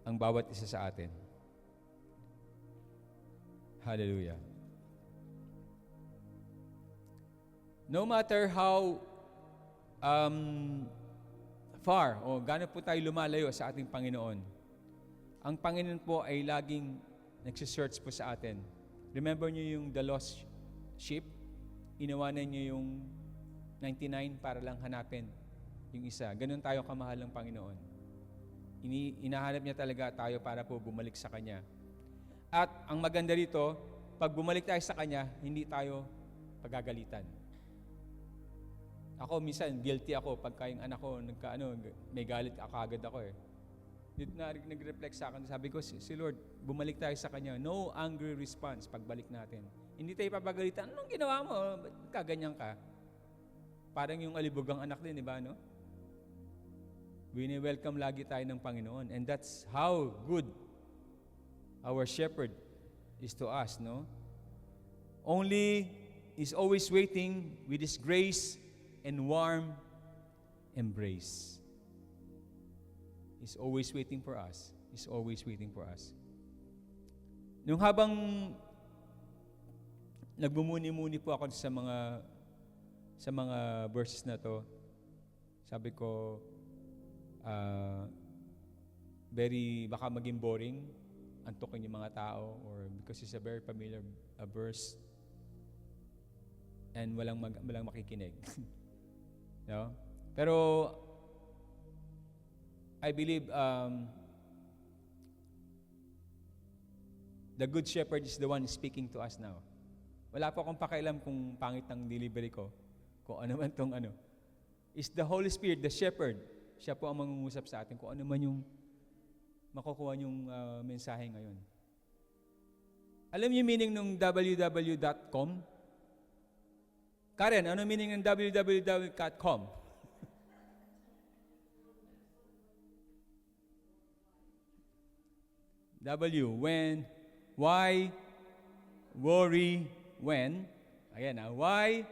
ang bawat isa sa atin. Hallelujah. No matter how far o gaano po tayo lumalayo sa ating Panginoon, ang Panginoon po ay laging nagsisearch po sa atin. Remember niyo yung the lost sheep? Inawanan niyo yung 99 para lang hanapin yung isa. Ganun tayo kamahal ng Panginoon. Inahanap niya talaga tayo para po bumalik sa Kanya. At ang maganda dito, pag bumalik tayo sa Kanya, hindi tayo pagagalitan. Ako minsan, guilty ako pagka yung anak ko, may galit agad ako eh. Dito na nag-reflect sa akin, sabi ko, si Lord, bumalik tayo sa Kanya. No angry response pagbalik natin. Hindi tayo papagalitan. Anong ginawa mo? Ba't kaganyan ka? Parang yung alibugang anak din, di ba, no? Wini-welcome lagi tayo ng Panginoon. And that's how good our shepherd is to us, no? Only is always waiting with His grace and warm embrace. He's always waiting for us. He's always waiting for us. Nung habang nagbumuni-muni po ako sa mga verses na to, sabi ko, baka maging boring, antokin yung mga tao, or because it's a very familiar verse, and walang makikinig. No? Pero, I believe, the Good Shepherd is the one speaking to us now. Wala po akong pakialam kung pangit ang delivery ko, kung ano man itong ano. It's the Holy Spirit, the Shepherd. Siya po ang mangungusap sa atin kung ano man yung makukuha yung mensahe ngayon. Alam niyo meaning ng www.com? Karen, ano meaning ng www.com? W, when, why, worry, when. Ayan, why,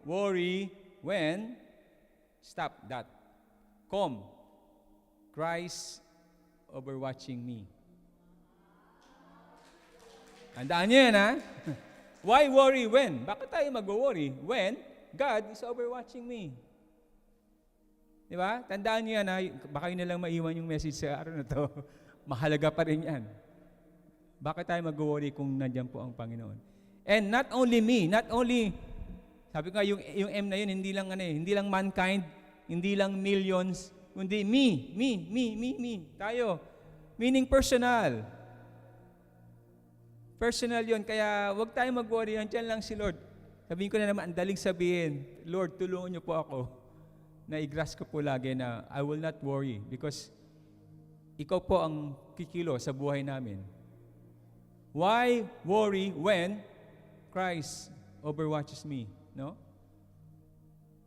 worry, when, stop that. Christ overwatching me. Tandaan niyo yan, ha? Why worry when? Bakit tayo mag-worry? When God is overwatching me. Di ba? Tandaan niyo yan, ha? Baka yun na lang maiwan yung message sa araw na to. Mahalaga pa rin yan. Bakit tayo mag-worry kung nandiyan po ang Panginoon? And not only me, sabi ko nga, yung M na yun, hindi lang mankind, hindi lang millions, kundi me. Tayo. Meaning personal. Personal yun, kaya huwag tayo mag-worry, nandiyan lang si Lord. Sabihin ko na naman, ang daling sabihin, Lord, tulungan niyo po ako na i-grasp ko po lagi na I will not worry because ikaw po ang kikilo sa buhay namin. Why worry when Christ overwatches me? No?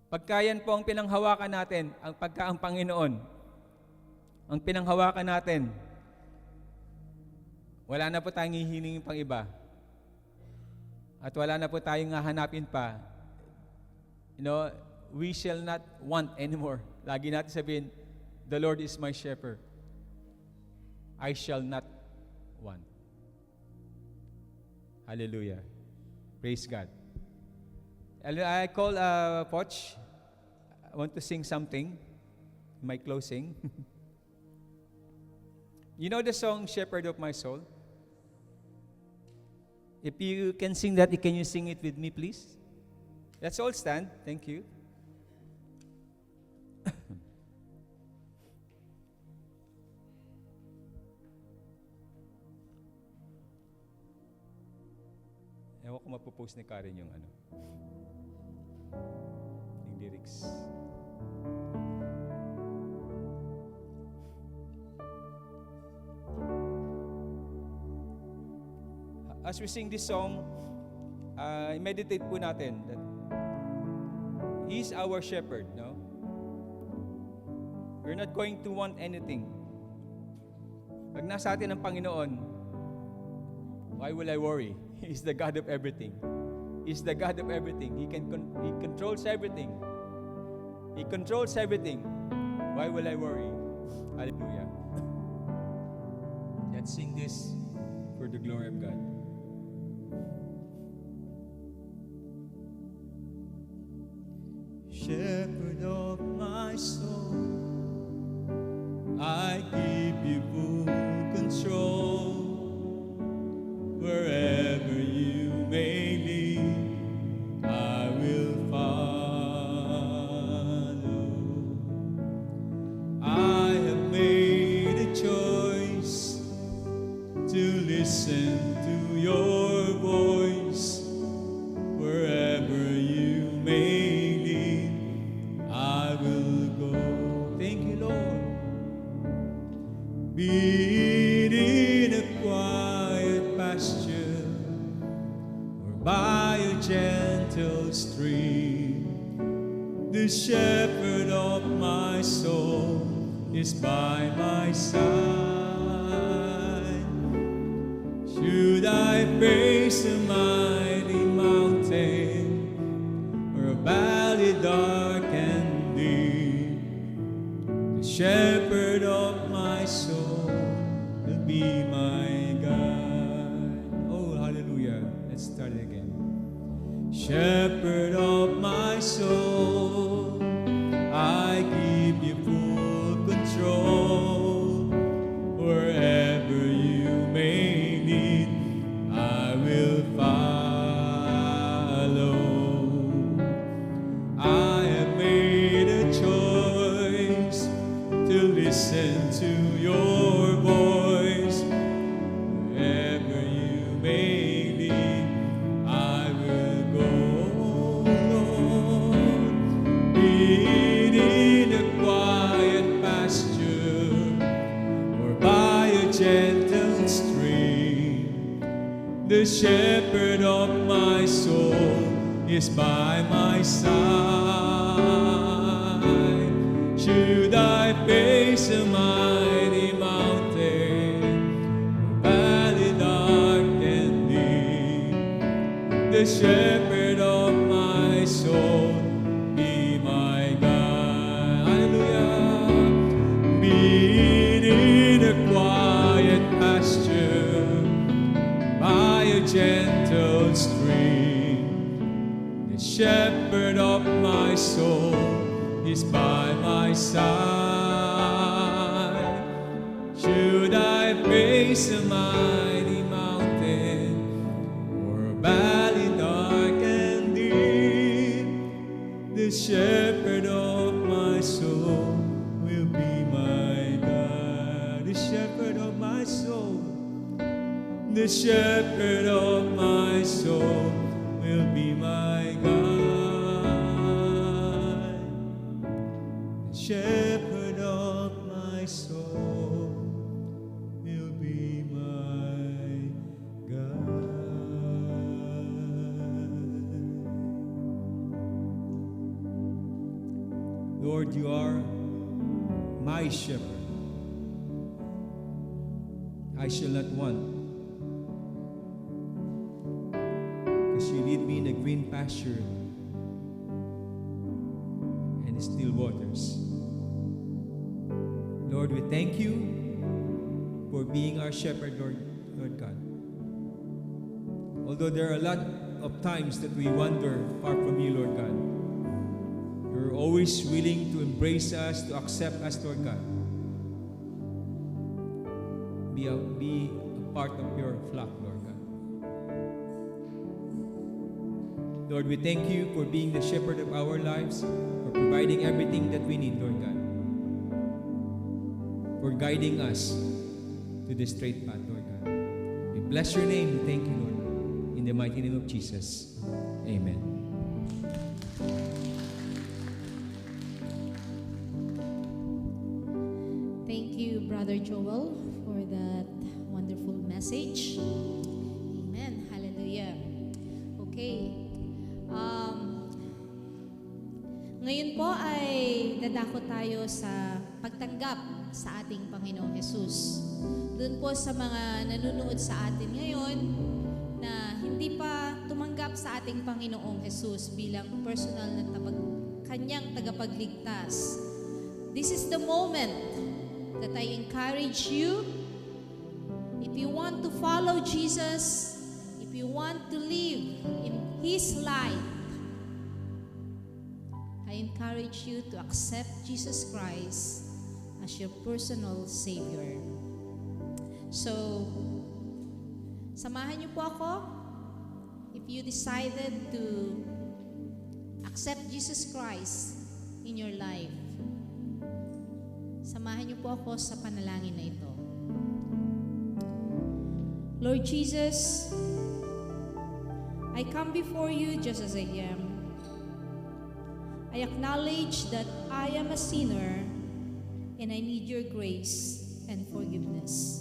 Pagka yan po ang pinanghawakan natin, pagka ang Panginoon, ang pinanghawakan natin, wala na po tayong hihilingin pang iba. At wala na po tayong hahanapin pa. We shall not want anymore. Lagi natin sabihin, the Lord is my shepherd. I shall not want. Hallelujah. Praise God. I call Poch. I want to sing something. My closing. You know the song, Shepherd of My Soul? If you can sing that, can you sing it with me, please? Let's all stand. Thank you. Ewan ko mapopost ni Karen yung yung lyrics. As we sing this song, meditate po natin that He's our shepherd, no? We're not going to want anything. Pag nasa atin ang Panginoon, why will I worry? He's the God of everything. He's the God of everything. He controls everything. He controls everything. Why will I worry? Hallelujah. Let's sing this for the glory of God. Shepherd of my soul, I give you full control. Wherever you may lead, I will follow. I have made a choice to listen to your voice. Wherever you may lead, I will go. Thank you, Lord. Be it in a quiet pasture or by a gentle stream, the shepherd of my soul is by my side. Should I face a mighty mountain or a valley dark and deep, the shepherd of my soul will be my guide. Oh, hallelujah. Let's start it again. Shepherd of my soul, I give you full control. Wherever you may lead, I will follow. I have made a choice to listen to your voice. Wherever you may lead, I will go, Lord. Be it in a quiet pasture or by a gentle stream, the shepherd of my soul is by my side. Should I face a mighty mountain, valley dark and deep, the shepherd of my soul be gentle stream. The shepherd of my soul is by my side. Should I face a mighty mountain or a valley dark and deep, the shepherd of my soul will be my God. The shepherd of my soul, the shepherd of my soul will be my God. The shepherd of my soul will be my God. Lord, you are my shepherd. I shall not want, because you lead me in the green pasture and still waters. Lord, we thank you for being our shepherd, Lord God. Although there are a lot of times that we wander far from you, Lord God, you're always willing to embrace us, to accept us, Lord God. Be a part of your flock, Lord God. Lord, we thank you for being the shepherd of our lives, for providing everything that we need, Lord God, for guiding us to the straight path, Lord God. We bless your name. We thank you, Lord. In the mighty name of Jesus. Amen. Thank you, Brother Joel, for that wonderful message. Amen. Hallelujah. Okay. Ngayon po ay dadako tayo sa pagtanggap sa ating Panginoong Jesus. Doon po sa mga nanonood sa atin ngayon na hindi pa tumanggap sa ating Panginoong Jesus bilang personal na kanyang tagapagligtas. This is the moment that I encourage you, if you want to follow Jesus, if you want to live in His light, I encourage you to accept Jesus Christ as your personal Savior. So, samahan niyo po ako if you decided to accept Jesus Christ in your life. Samahan niyo po ako sa panalangin na ito. Lord Jesus, I come before you just as I am. I acknowledge that I am a sinner and I need your grace and forgiveness.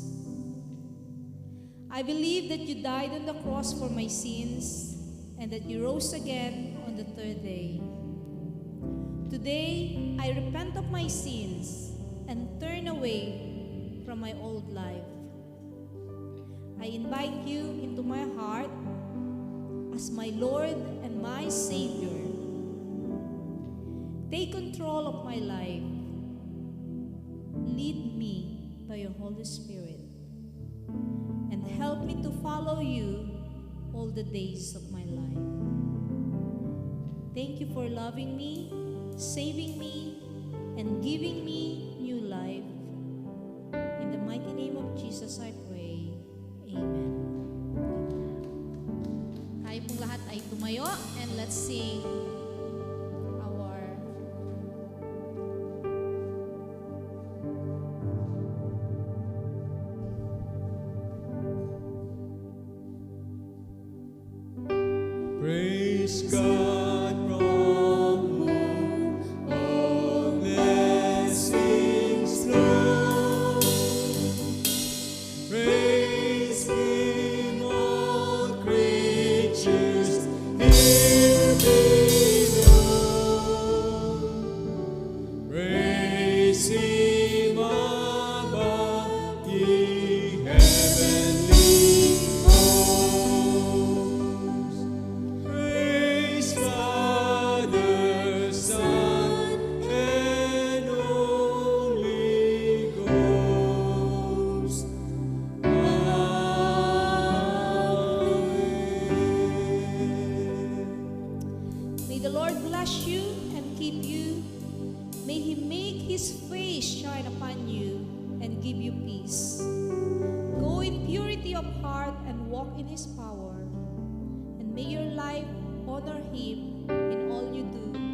I believe that you died on the cross for my sins and that you rose again on the third day. Today, I repent of my sins and turn away from my old life. I invite you into my heart as my Lord and my Savior. Take control of my life. Lead me by your Holy Spirit and help me to follow you all the days of my life. Thank you for loving me, saving me, and giving me new life. In the mighty name of Jesus I pray. Amen. Tayo pong lahat ay tumayo and let's sing our Praise God from whom all blessings flow. Praise Him, all creatures here below. Praise Him above, ye heavenly hosts. Praise the Lord bless you and keep you. May He make His face shine upon you and give you peace. Go in purity of heart and walk in His power. And may your life honor Him in all you do.